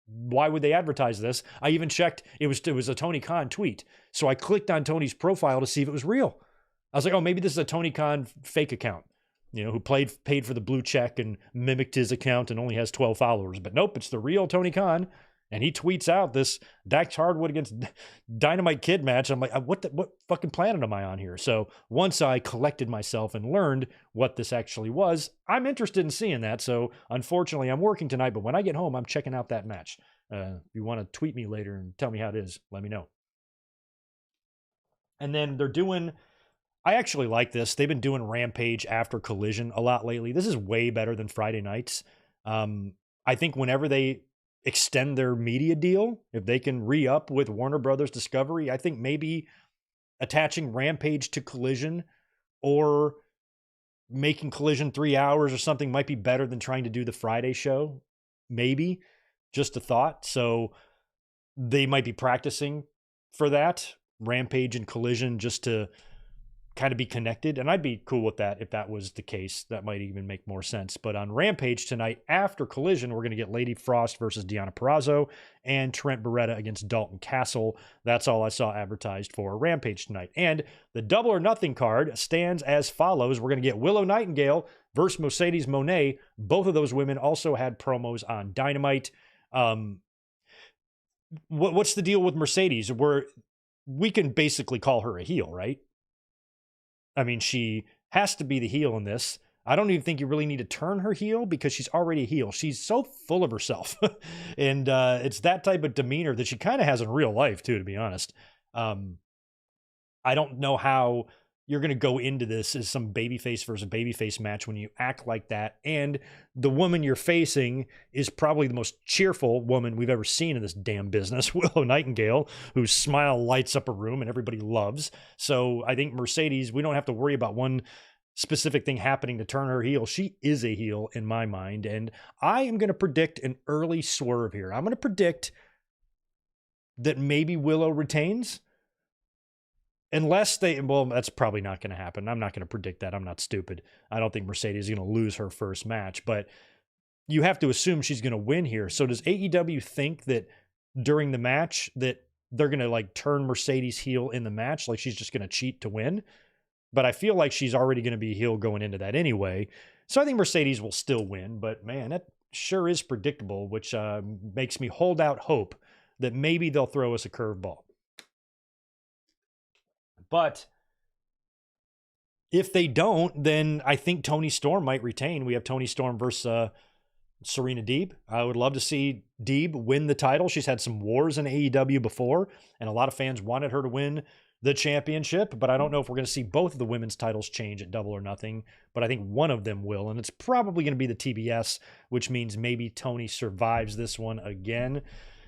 why would they advertise this? I even checked. It was a Tony Khan tweet. So I clicked on Tony's profile to see if it was real. I was like, oh, maybe this is a Tony Khan fake account, who paid for the blue check and mimicked his account and only has 12 followers. But nope, it's the real Tony Khan. And he tweets out this Dax Harwood against Dynamite Kid match. I'm like, what fucking planet am I on here? So once I collected myself and learned what this actually was, I'm interested in seeing that. So unfortunately, I'm working tonight, but when I get home, I'm checking out that match. If you want to tweet me later and tell me how it is, let me know. And then I actually like this. They've been doing Rampage after Collision a lot lately. This is way better than Friday nights. I think whenever they extend their media deal, if they can re-up with Warner Brothers Discovery, I think maybe attaching Rampage to Collision or making Collision 3 hours or something might be better than trying to do the Friday show. Maybe. Just a thought. So they might be practicing for that, Rampage and Collision, just to kind of be connected. And I'd be cool with that if that was the case. That might even make more sense. But on Rampage tonight, after Collision, we're going to get Lady Frost versus Deonna Purrazzo and Trent Beretta against Dalton Castle. That's all I saw advertised for Rampage tonight. And the Double or Nothing card stands as follows. We're going to get Willow Nightingale versus Mercedes Moné. Both of those women also had promos on Dynamite. What's the deal with Mercedes? We can basically call her a heel, right? I mean, she has to be the heel in this. I don't even think you really need to turn her heel because she's already a heel. She's so full of herself. And it's that type of demeanor that she kind of has in real life, too, to be honest. I don't know how you're going to go into this as some babyface versus babyface match when you act like that. And the woman you're facing is probably the most cheerful woman we've ever seen in this damn business, Willow Nightingale, whose smile lights up a room and everybody loves. So I think Mercedes, we don't have to worry about one specific thing happening to turn her heel. She is a heel in my mind. And I am going to predict an early swerve here. I'm going to predict that maybe Willow retains. Unless that's probably not going to happen. I'm not going to predict that. I'm not stupid. I don't think Mercedes is going to lose her first match, but you have to assume she's going to win here. So does AEW think that during the match that they're going to like turn Mercedes heel in the match? Like she's just going to cheat to win? But I feel like she's already going to be heel going into that anyway. So I think Mercedes will still win, but man, that sure is predictable, which makes me hold out hope that maybe they'll throw us a curveball. But if they don't, then I think Toni Storm might retain. We have Toni Storm versus Serena Deeb. I would love to see Deeb win the title. She's had some wars in AEW before, and a lot of fans wanted her to win the championship, but I don't know if we're going to see both of the women's titles change at Double or Nothing, but I think one of them will, and it's probably going to be the TBS, which means maybe Tony survives this one again.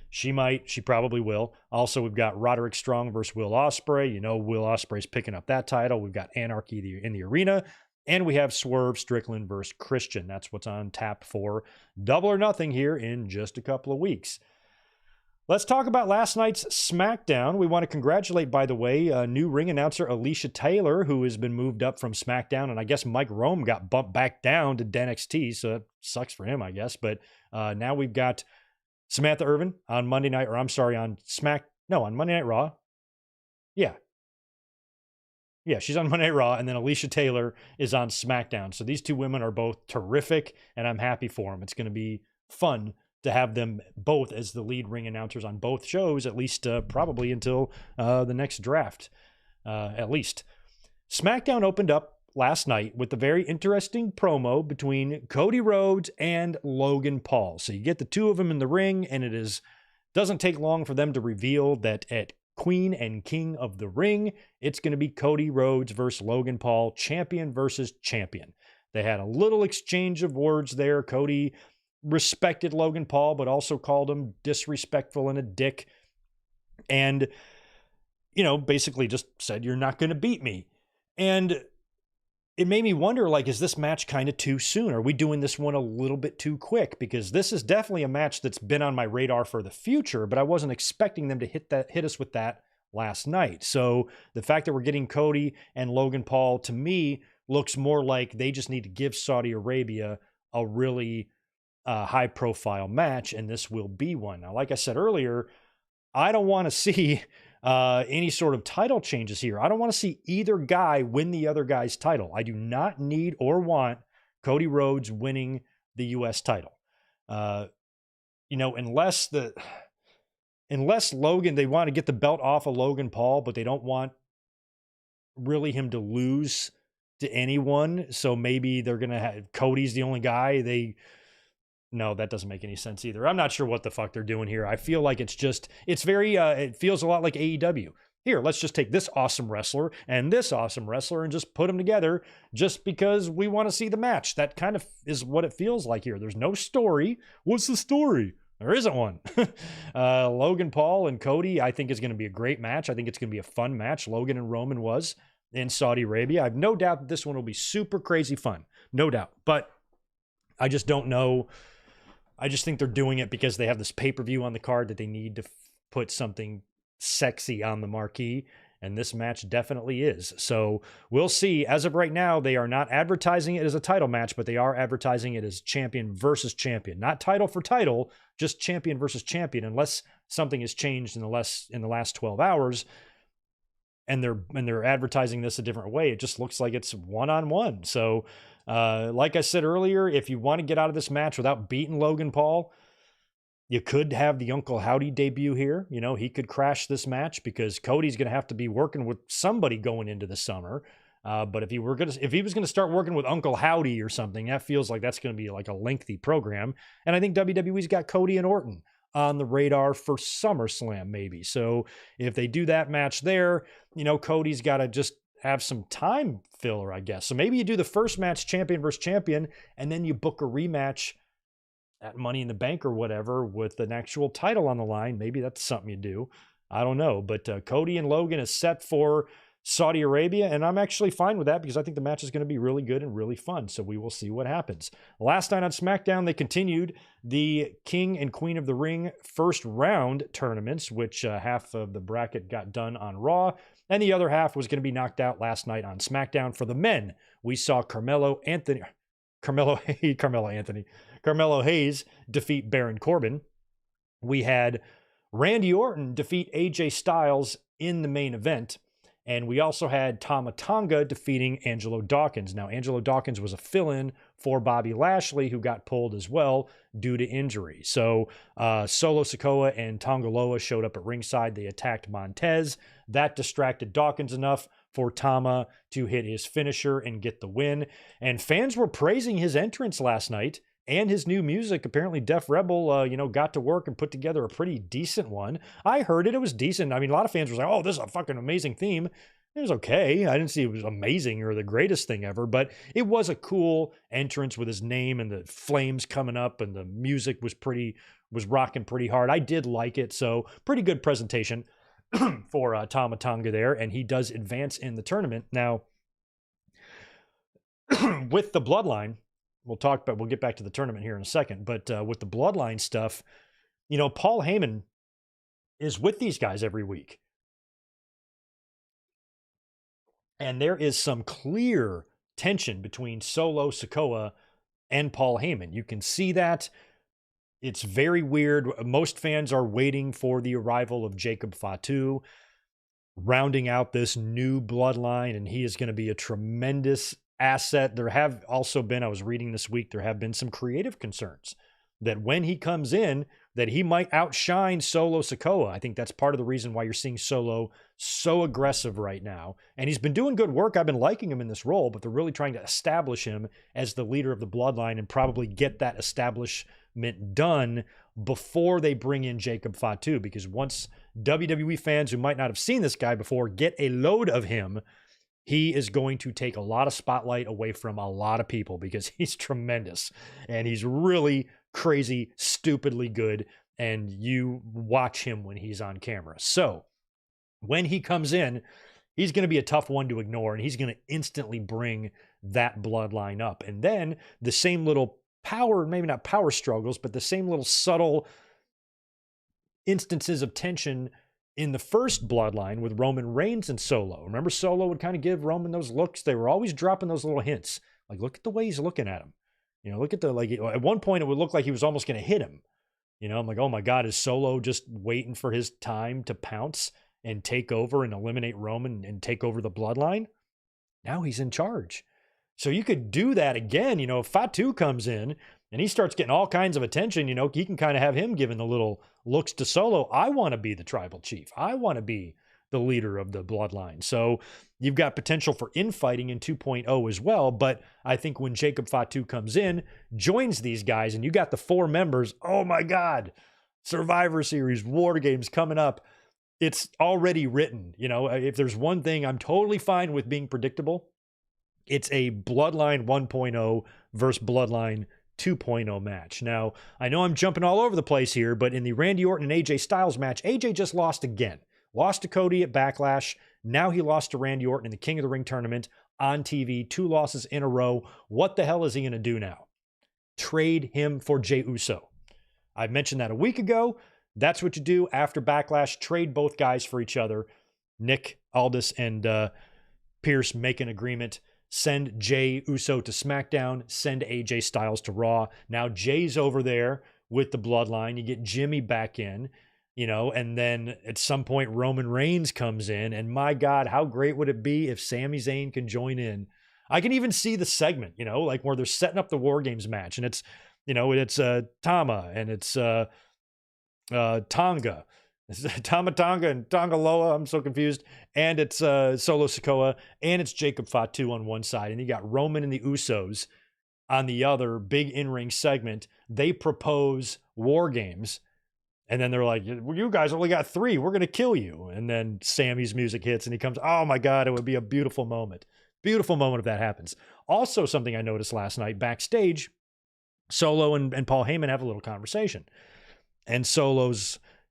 She might. She probably will. Also, we've got Roderick Strong versus Will Ospreay. You know, Will Ospreay's picking up that title. We've got Anarchy in the arena. And we have Swerve Strickland versus Christian. That's what's on tap for Double or Nothing here in just a couple of weeks. Let's talk about last night's SmackDown. We want to congratulate, by the way, new ring announcer Alicia Taylor, who has been moved up from SmackDown. And I guess Mike Rome got bumped back down to NXT, so it sucks for him, I guess. But now we've got Samantha Irvin on Monday night, or I'm sorry, on Monday Night Raw. Yeah, she's on Monday Night Raw, and then Alicia Taylor is on SmackDown. So these two women are both terrific, and I'm happy for them. It's going to be fun to have them both as the lead ring announcers on both shows, at least probably until the next draft, at least. SmackDown opened up last night with a very interesting promo between Cody Rhodes and Logan Paul. So you get the two of them in the ring, and it doesn't take long for them to reveal that at Queen and King of the Ring, it's going to be Cody Rhodes versus Logan Paul, champion versus champion. They had a little exchange of words there. Cody respected Logan Paul, but also called him disrespectful and a dick. And, you know, basically just said, "You're not going to beat me." And it made me wonder, like, is this match kind of too soon? Are we doing this one a little bit too quick? Because this is definitely a match that's been on my radar for the future, but I wasn't expecting them to hit us with that last night. So the fact that we're getting Cody and Logan Paul, to me, looks more like they just need to give Saudi Arabia a really high-profile match, and this will be one. Now, like I said earlier, I don't want to see any sort of title changes here. I don't want to see either guy win the other guy's title. I do not need or want Cody Rhodes winning the U.S. title. Unless Logan, they want to get the belt off of Logan Paul, but they don't want really him to lose to anyone. So maybe they're going to have Cody's the only guy. No, that doesn't make any sense either. I'm not sure what the fuck they're doing here. I feel like it feels a lot like AEW. Here, let's just take this awesome wrestler and this awesome wrestler and just put them together just because we want to see the match. That kind of is what it feels like here. There's no story. What's the story? There isn't one. Logan Paul and Cody, I think, is going to be a great match. I think it's going to be a fun match. Logan and Roman was in Saudi Arabia. I have no doubt that this one will be super crazy fun. No doubt. But I just don't know. I just think they're doing it because they have this pay-per-view on the card that they need to put something sexy on the marquee, and this match definitely is. So we'll see. As of right now, they are not advertising it as a title match, but they are advertising it as champion versus champion. Not title for title, just champion versus champion, unless something has changed in the last 12 hours, and they're advertising this a different way. It just looks like it's one-on-one. So like I said earlier, if you want to get out of this match without beating Logan Paul, you could have the Uncle Howdy debut here. You know, he could crash this match because Cody's going to have to be working with somebody going into the summer. But if he was going to start working with Uncle Howdy or something, that feels like that's going to be like a lengthy program. And I think WWE's got Cody and Orton on the radar for SummerSlam maybe. So if they do that match there, you know, Cody's got to just have some time filler, I guess. So maybe you do the first match champion versus champion, and then you book a rematch at Money in the Bank or whatever with an actual title on the line. Maybe that's something you do. I don't know. But Cody and Logan is set for Saudi Arabia, and I'm actually fine with that because I think the match is going to be really good and really fun. So we will see what happens. Last night on SmackDown, they continued the King and Queen of the Ring first round tournaments, which half of the bracket got done on Raw, and the other half was going to be knocked out last night on SmackDown. For the men, we saw Carmelo Hayes defeat Baron Corbin. We had Randy Orton defeat AJ Styles in the main event. And we also had Tama Tonga defeating Angelo Dawkins. Now, Angelo Dawkins was a fill-in for Bobby Lashley, who got pulled as well due to injury. So Solo Sikoa and Tonga Loa showed up at ringside. They attacked Montez. That distracted Dawkins enough for Tama to hit his finisher and get the win. And fans were praising his entrance last night and his new music. Apparently Def Rebel, got to work and put together a pretty decent one. I heard it. It was decent. I mean, a lot of fans were like, oh, this is a fucking amazing theme. It was okay. I didn't see it was amazing or the greatest thing ever, but it was a cool entrance with his name and the flames coming up, and the music was rocking pretty hard. I did like it. So pretty good presentation for Tama Tonga there. And he does advance in the tournament. Now, with the Bloodline, we'll get back to the tournament here in a second, but with the Bloodline stuff, Paul Heyman is with these guys every week. And there is some clear tension between Solo Sikoa and Paul Heyman. You can see that. It's very weird. Most fans are waiting for the arrival of Jacob Fatu, rounding out this new bloodline, and he is going to be a tremendous asset. There have also been, I was reading this week, there have been some creative concerns that when he comes in, that he might outshine Solo Sikoa. I think that's part of the reason why you're seeing Solo so aggressive right now. And he's been doing good work. I've been liking him in this role, but they're really trying to establish him as the leader of the bloodline and probably get that establishment done before they bring in Jacob Fatu. Because once WWE fans who might not have seen this guy before get a load of him, he is going to take a lot of spotlight away from a lot of people because he's tremendous and he's really crazy, stupidly good. And you watch him when he's on camera. So when he comes in, he's going to be a tough one to ignore, and he's going to instantly bring that bloodline up. And then the same little power, maybe not power struggles, but the same little subtle instances of tension in the first bloodline with Roman Reigns and Solo. Remember, Solo would kind of give Roman those looks. They were always dropping those little hints. Like, look at the way he's looking at him. Look at at one point it would look like he was almost going to hit him. I'm like, oh my God, is Solo just waiting for his time to pounce and take over and eliminate Roman and take over the bloodline? Now he's in charge. So you could do that again. If Fatu comes in and he starts getting all kinds of attention, he can kind of have him giving the little looks to Solo. I want to be the tribal chief. I want to be the leader of the bloodline. So you've got potential for infighting in 2.0 as well. But I think when Jacob Fatu comes in, joins these guys, and you got the 4 members, oh my God, Survivor Series, War Games coming up. It's already written. If there's one thing I'm totally fine with being predictable, it's a Bloodline 1.0 versus Bloodline 2.0 match. Now, I know I'm jumping all over the place here, but in the Randy Orton and AJ Styles match, AJ just lost again. Lost to Cody at Backlash. Now he lost to Randy Orton in the King of the Ring tournament on TV. 2 losses in a row. What the hell is he going to do now? Trade him for Jey Uso. I mentioned that a week ago. That's what you do after Backlash. Trade both guys for each other. Nick Aldis and Pierce make an agreement. Send Jey Uso to SmackDown. Send AJ Styles to Raw. Now Jay's over there with the bloodline. You get Jimmy back in, and then at some point Roman Reigns comes in. And my God, how great would it be if Sami Zayn can join in? I can even see the segment, like where they're setting up the War Games match. And it's, it's Tama and it's Tonga. It's Tama Tonga and Tonga Loa. I'm so confused. And it's Solo Sikoa, and it's Jacob Fatu on one side. And you got Roman and the Usos on the other, big in-ring segment. They propose War Games. And then they're like, well, you guys only got 3. We're going to kill you. And then Sammy's music hits and he comes, oh my God, it would be a beautiful moment. Beautiful moment if that happens. Also, something I noticed last night backstage, Solo and Paul Heyman have a little conversation. And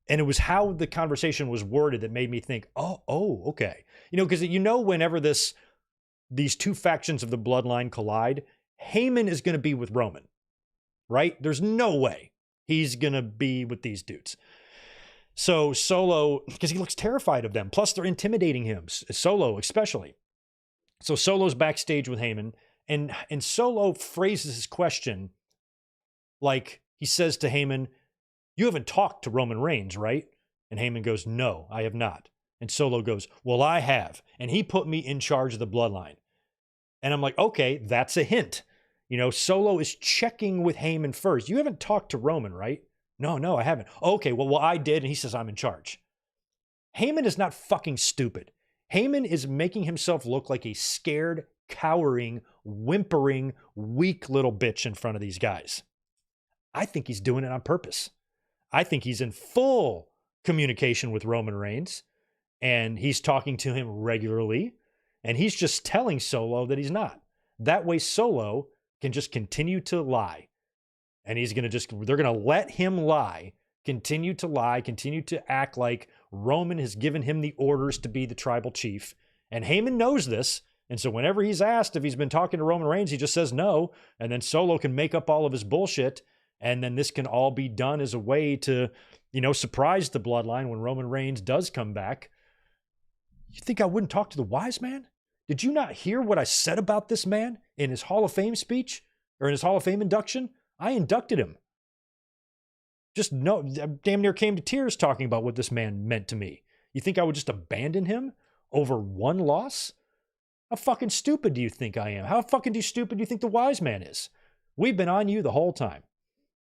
and it was how the conversation was worded that made me think, oh, okay. Because whenever these 2 factions of the bloodline collide, Heyman is going to be with Roman, right? There's no way he's going to be with these dudes. So Solo, because he looks terrified of them. Plus they're intimidating him, Solo especially. So Solo's backstage with Heyman, and Solo phrases his question like he says to Heyman, you haven't talked to Roman Reigns, right? And Heyman goes, no, I have not. And Solo goes, well, I have. And he put me in charge of the bloodline. And I'm like, okay, that's a hint. Solo is checking with Heyman first. You haven't talked to Roman, right? No, I haven't. Okay, well, I did. And he says, I'm in charge. Heyman is not fucking stupid. Heyman is making himself look like a scared, cowering, whimpering, weak little bitch in front of these guys. I think he's doing it on purpose. I think he's in full communication with Roman Reigns, and he's talking to him regularly, and he's just telling Solo that he's not. That way Solo can just continue to lie. And they're going to let him lie, continue to act like Roman has given him the orders to be the tribal chief. And Heyman knows this. And so whenever he's asked if he's been talking to Roman Reigns, he just says no. And then Solo can make up all of his bullshit. And then this can all be done as a way to, surprise the bloodline when Roman Reigns does come back. You think I wouldn't talk to the wise man? Did you not hear what I said about this man in his Hall of Fame speech or in his Hall of Fame induction? I inducted him. Damn near came to tears talking about what this man meant to me. You think I would just abandon him over one loss? How fucking stupid do you think I am? How fucking stupid do you think the wise man is? We've been on you the whole time.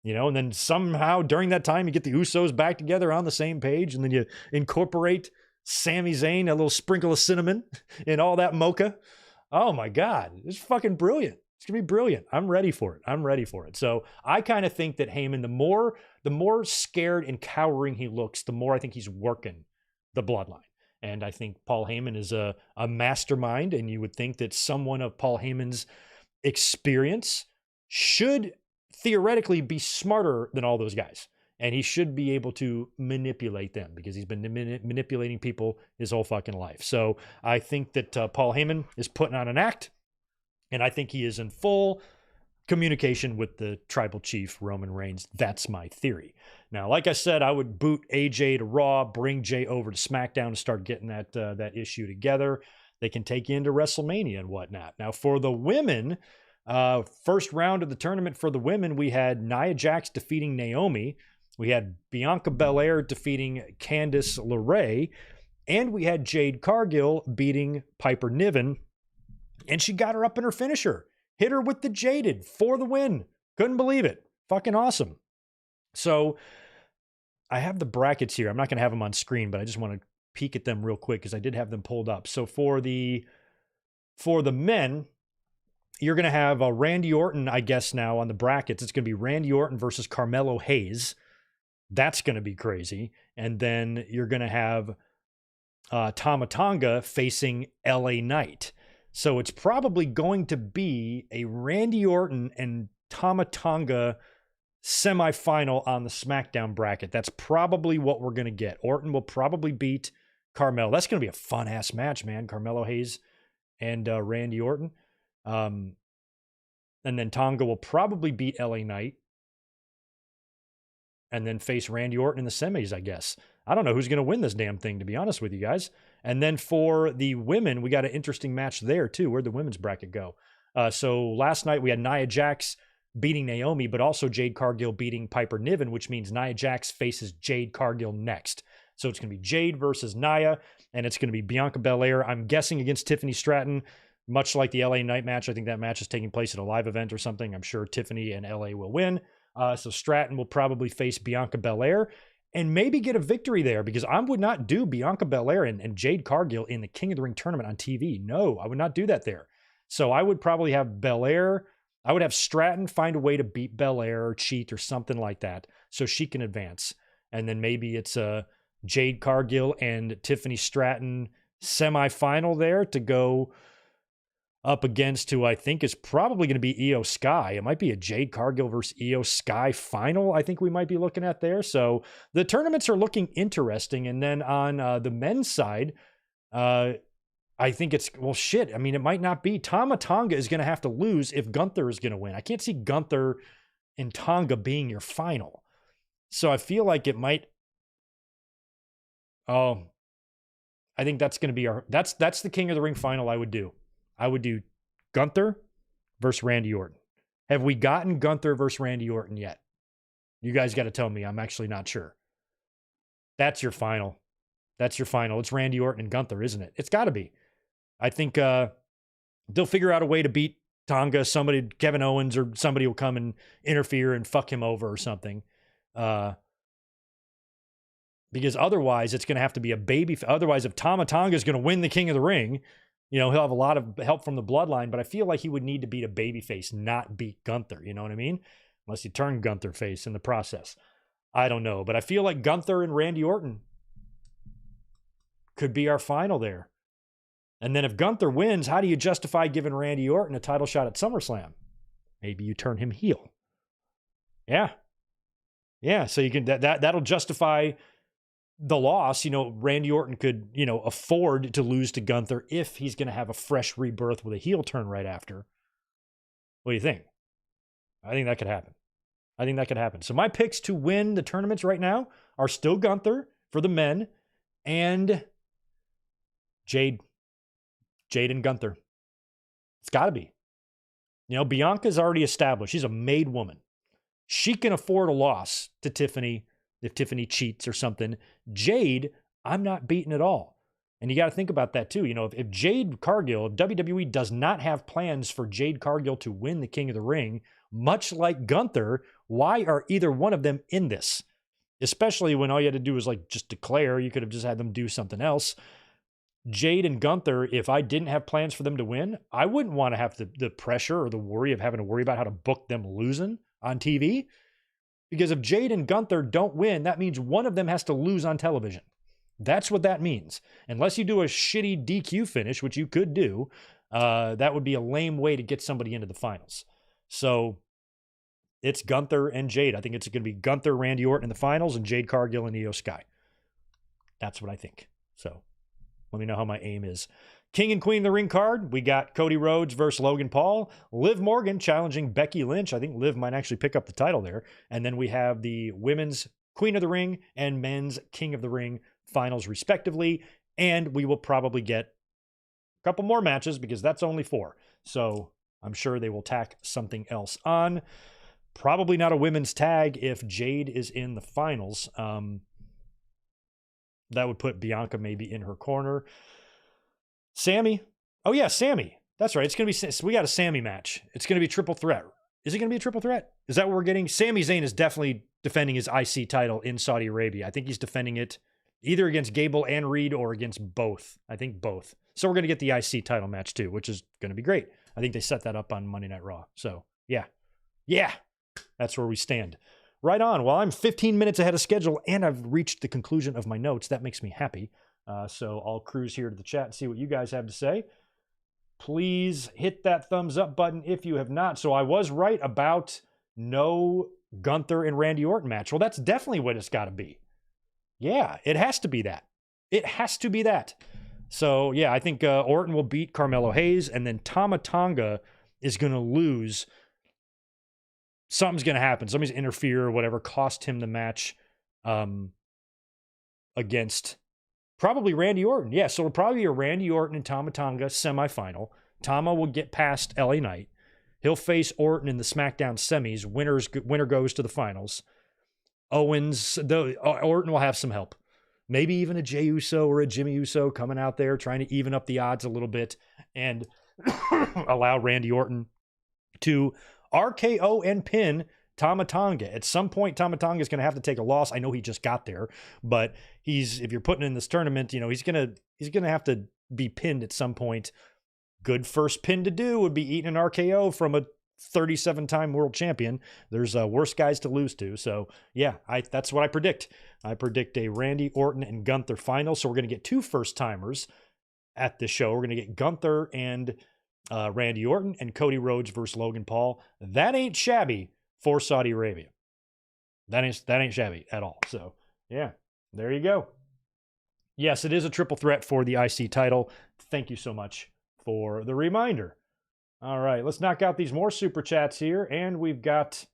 And then somehow during that time, you get the Usos back together on the same page, and then you incorporate Sami Zayn, a little sprinkle of cinnamon in all that mocha. Oh my God, it's fucking brilliant. It's going to be brilliant. I'm ready for it. So I kind of think that Heyman, the more scared and cowering he looks, the more I think he's working the bloodline. And I think Paul Heyman is a mastermind, and you would think that someone of Paul Heyman's experience should theoretically be smarter than all those guys. And he should be able to manipulate them because he's been manipulating people his whole fucking life. So I think that Paul Heyman is putting on an act. And I think he is in full communication with the tribal chief, Roman Reigns. That's my theory. Now, like I said, I would boot AJ to Raw, bring Jay over to SmackDown to start getting that issue together. They can take you into WrestleMania and whatnot. Now, for the women, first round of the tournament for the women, we had Nia Jax defeating Naomi. We had Bianca Belair defeating Candice LeRae. And we had Jade Cargill beating Piper Niven. And she got her up in her finisher. Hit her with the Jaded for the win. Couldn't believe it. Fucking awesome. So I have the brackets here. I'm not going to have them on screen, but I just want to peek at them real quick because I did have them pulled up. So for the men, you're going to have Randy Orton, I guess now on the brackets. It's going to be Randy Orton versus Carmelo Hayes. That's going to be crazy. And then you're going to have Tama Tonga facing LA Knight. So it's probably going to be a Randy Orton and Tama Tonga semifinal on the SmackDown bracket. That's probably what we're going to get. Orton will probably beat Carmelo. That's going to be a fun-ass match, man. Carmelo Hayes and Randy Orton. And then Tonga will probably beat LA Knight and then face Randy Orton in the semis, I guess. I don't know who's going to win this damn thing, to be honest with you guys. And then for the women, we got an interesting match there, too. Where'd the women's bracket go? So last night we had Nia Jax beating Naomi, but also Jade Cargill beating Piper Niven, which means Nia Jax faces Jade Cargill next. So it's going to be Jade versus Nia, and it's going to be Bianca Belair, I'm guessing, against Tiffany Stratton. Much like the LA Knight match, I think that match is taking place at a live event or something. I'm sure Tiffany and LA will win. So Stratton will probably face Bianca Belair and maybe get a victory there, because I would not do Bianca Belair and Jade Cargill in the King of the Ring tournament on TV. No, I would not do that there. So I would probably have Belair. I would have Stratton find a way to beat Belair or cheat or something like that so she can advance. And then maybe it's a Jade Cargill and Tiffany Stratton semifinal there to go up against who I think is probably going to be Io Sky. It might be a Jade Cargill versus Io Sky final, I think we might be looking at there. So the tournaments are looking interesting. And then on the men's side, I think it's, well, shit. I mean, it might not be. Tama Tonga is going to have to lose if Gunther is going to win. I can't see Gunther and Tonga being your final. So I feel like it might. Oh, I think that's going to be that's the King of the Ring final I would do. I would do Gunther versus Randy Orton. Have we gotten Gunther versus Randy Orton yet? You guys got to tell me. I'm actually not sure. That's your final. That's your final. It's Randy Orton and Gunther, isn't it? It's got to be. I think they'll figure out a way to beat Tonga. Somebody, Kevin Owens or somebody will come and interfere and fuck him over or something. Because otherwise it's going to have to be a baby. Otherwise, if Tama Tonga is going to win the King of the Ring, you know, he'll have a lot of help from the bloodline, but I feel like he would need to beat a babyface, not beat Gunther. You know what I mean? unless you turn Gunther face in the process. I don't know, but I feel like Gunther and Randy Orton could be our final there. And then if Gunther wins, how do you justify giving Randy Orton a title shot at SummerSlam? Maybe you turn him heel. Yeah. Yeah, so you can that'll justify the loss. Randy Orton could, afford to lose to Gunther if he's going to have a fresh rebirth with a heel turn right after. What do you think? I think that could happen. So my picks to win the tournaments right now are still Gunther for the men and Jade and Gunther. It's got to be. Bianca's already established. She's a made woman. She can afford a loss to Tiffany if Tiffany cheats or something. Jade, I'm not beating at all. And you got to think about that too. If Jade Cargill, if WWE does not have plans for Jade Cargill to win the King of the Ring, much like Gunther, why are either one of them in this? Especially when all you had to do was just declare. You could have just had them do something else. Jade and Gunther, if I didn't have plans for them to win, I wouldn't want to have the pressure or the worry of having to worry about how to book them losing on TV. Because if Jade and Gunther don't win, that means one of them has to lose on television. That's what that means. Unless you do a shitty DQ finish, which you could do, that would be a lame way to get somebody into the finals. So it's Gunther and Jade. I think it's going to be Gunther, Randy Orton in the finals, and Jade Cargill and Io Sky. That's what I think. So let me know how my aim is. King and Queen of the Ring card. We got Cody Rhodes versus Logan Paul. Liv Morgan challenging Becky Lynch. I think Liv might actually pick up the title there. And then we have the women's Queen of the Ring and men's King of the Ring finals respectively. And we will probably get a couple more matches because that's only 4. So I'm sure they will tack something else on. Probably not a women's tag if Jade is in the finals. That would put Bianca maybe in her corner. Sammy. Oh, yeah, Sammy. That's right. It's going to be, we got a Sammy match. It's going to be triple threat. Is it going to be a triple threat? Is that what we're getting? Sami Zayn is definitely defending his IC title in Saudi Arabia. I think he's defending it either against Gable and Reed or against both. I think both. So we're going to get the IC title match too, which is going to be great. I think they set that up on Monday Night Raw. So yeah. That's where we stand. Right on. Well, I'm 15 minutes ahead of schedule and I've reached the conclusion of my notes. That makes me happy. So I'll cruise here to the chat and see what you guys have to say. Please hit that thumbs up button if you have not. So I was right about no Gunther and Randy Orton match. Well, that's definitely what it's got to be. Yeah, it has to be that. It has to be that. So yeah, I think Orton will beat Carmelo Hayes and then Tama Tonga is going to lose. Something's going to happen. Somebody's interfere or whatever, cost him the match against probably Randy Orton. Yeah, so it'll probably be a Randy Orton and Tama Tonga semifinal. Tama will get past LA Knight. He'll face Orton in the SmackDown semis. Winner goes to the finals. Orton will have some help. Maybe even a Jey Uso or a Jimmy Uso coming out there trying to even up the odds a little bit and allow Randy Orton to RKO and pin Tama Tonga. At some point, Tama Tonga is going to have to take a loss. I know he just got there, but if you're putting in this tournament, he's going to have to be pinned at some point. Good first pin to do would be eating an RKO from a 37-time world champion. There's worse guys to lose to. So yeah, that's what I predict. I predict a Randy Orton and Gunther final. So we're going to get 2 first-timers at this show. We're going to get Gunther and Randy Orton and Cody Rhodes versus Logan Paul. That ain't shabby for Saudi Arabia. That ain't shabby at all. So yeah, there you go. Yes, it is a triple threat for the IC title. Thank you so much for the reminder. All right, let's knock out these more super chats here. And we've got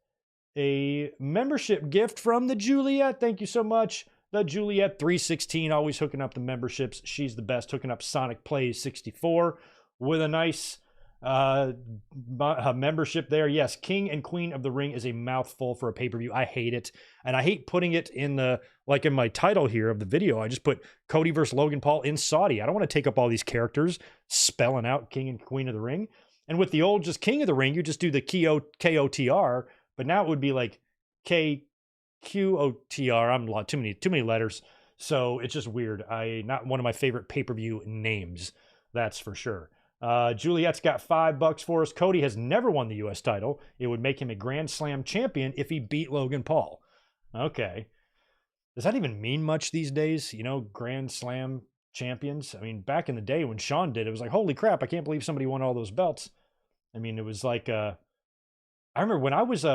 a membership gift from the Juliet. Thank you so much. The Juliet 316, always hooking up the memberships. She's the best, hooking up Sonic Plays 64 with a nice membership there. Yes, King and Queen of the Ring is a mouthful for a pay-per-view. I hate it. And I hate putting it in in my title here of the video. I just put Cody versus Logan Paul in Saudi. I don't want to take up all these characters spelling out King and Queen of the Ring. And with the old just King of the Ring, you just do the KOTR, but now it would be like KQOTR. I'm too many letters. So it's just weird. Not one of my favorite pay-per-view names. That's for sure. Juliet's got $5 for us. Cody has never won the U.S. title. It would make him a Grand Slam champion if he beat Logan Paul. Okay. Does that even mean much these days? Grand Slam champions? I mean, back in the day when Sean did, it was like, holy crap, I can't believe somebody won all those belts. I mean, it was like, I remember when I was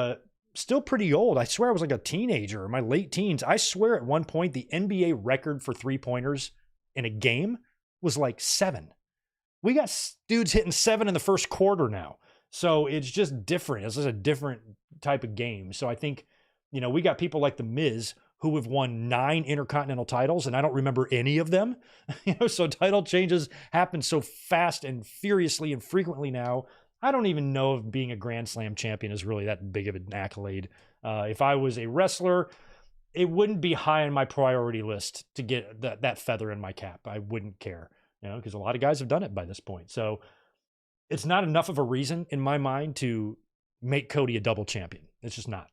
still pretty old. I swear I was like a teenager, my late teens. I swear at one point, the NBA record for three-pointers in a game was like 7. We got dudes hitting 7 in the first quarter now. So it's just different. It's just a different type of game. So I think, we got people like The Miz who have won 9 intercontinental titles, and I don't remember any of them. So title changes happen so fast and furiously and frequently now. I don't even know if being a Grand Slam champion is really that big of an accolade. If I was a wrestler, it wouldn't be high on my priority list to get that feather in my cap. I wouldn't care, because a lot of guys have done it by this point. So it's not enough of a reason in my mind to make Cody a double champion. It's just not.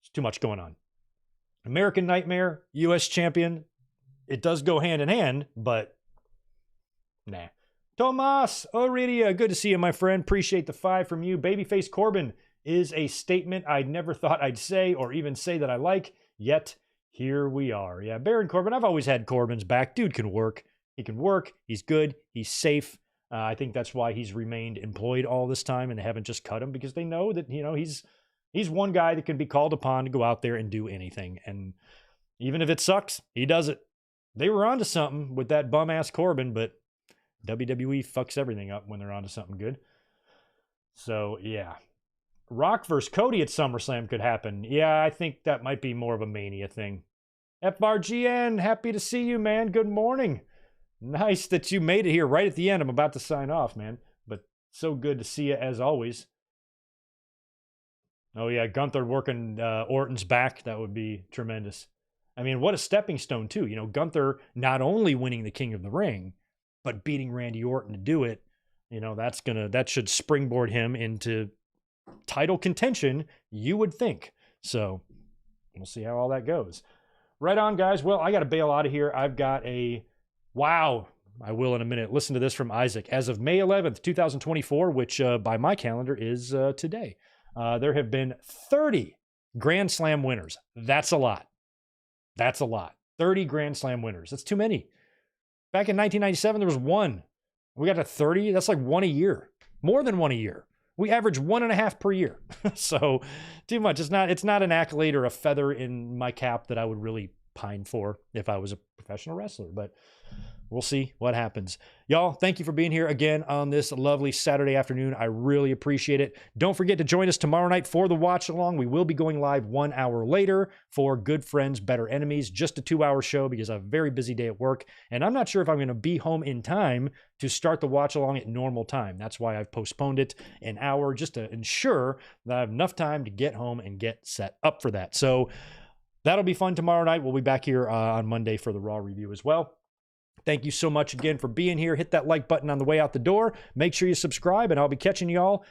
It's too much going on. American Nightmare, U.S. champion. It does go hand in hand, but nah. Tomas Oridia, good to see you, my friend. Appreciate the 5 from you. Babyface Corbin is a statement I never thought I'd say or even say that I like, yet here we are. Yeah, Baron Corbin, I've always had Corbin's back. Dude can work. He can work. He's good. He's safe. I think that's why he's remained employed all this time and they haven't just cut him, because they know that, he's one guy that can be called upon to go out there and do anything. And even if it sucks, he does it. They were onto something with that bum-ass Corbin, but WWE fucks everything up when they're onto something good. So, yeah. Rock versus Cody at SummerSlam could happen. Yeah, I think that might be more of a Mania thing. FRGN, happy to see you, man. Good morning. Nice that you made it here right at the end. I'm about to sign off, man. But so good to see you as always. Oh, yeah, Gunther working Orton's back. That would be tremendous. I mean, what a stepping stone, too. Gunther not only winning the King of the Ring, but beating Randy Orton to do it. That should springboard him into title contention, you would think. So we'll see how all that goes. Right on, guys. Well, I got to bail out of here. I've got wow. I will in a minute. Listen to this from Isaac. As of May 11th, 2024, which by my calendar is today, there have been 30 Grand Slam winners. That's a lot. 30 Grand Slam winners. That's too many. Back in 1997, there was 1. We got to 30. That's like 1 a year. More than 1 a year. We average 1.5 per year. So too much. It's not an accolade or a feather in my cap that I would really pine for if I was a professional wrestler. But we'll see what happens. Y'all, thank you for being here again on this lovely Saturday afternoon. I really appreciate it. Don't forget to join us tomorrow night for the watch along. We will be going live 1 hour later for Good Friends, Better Enemies. Just a 2-hour show because I have a very busy day at work. And I'm not sure if I'm going to be home in time to start the watch along at normal time. That's why I've postponed it an hour just to ensure that I have enough time to get home and get set up for that. So that'll be fun tomorrow night. We'll be back here on Monday for the Raw review as well. Thank you so much again for being here. Hit that like button on the way out the door. Make sure you subscribe, and I'll be catching y'all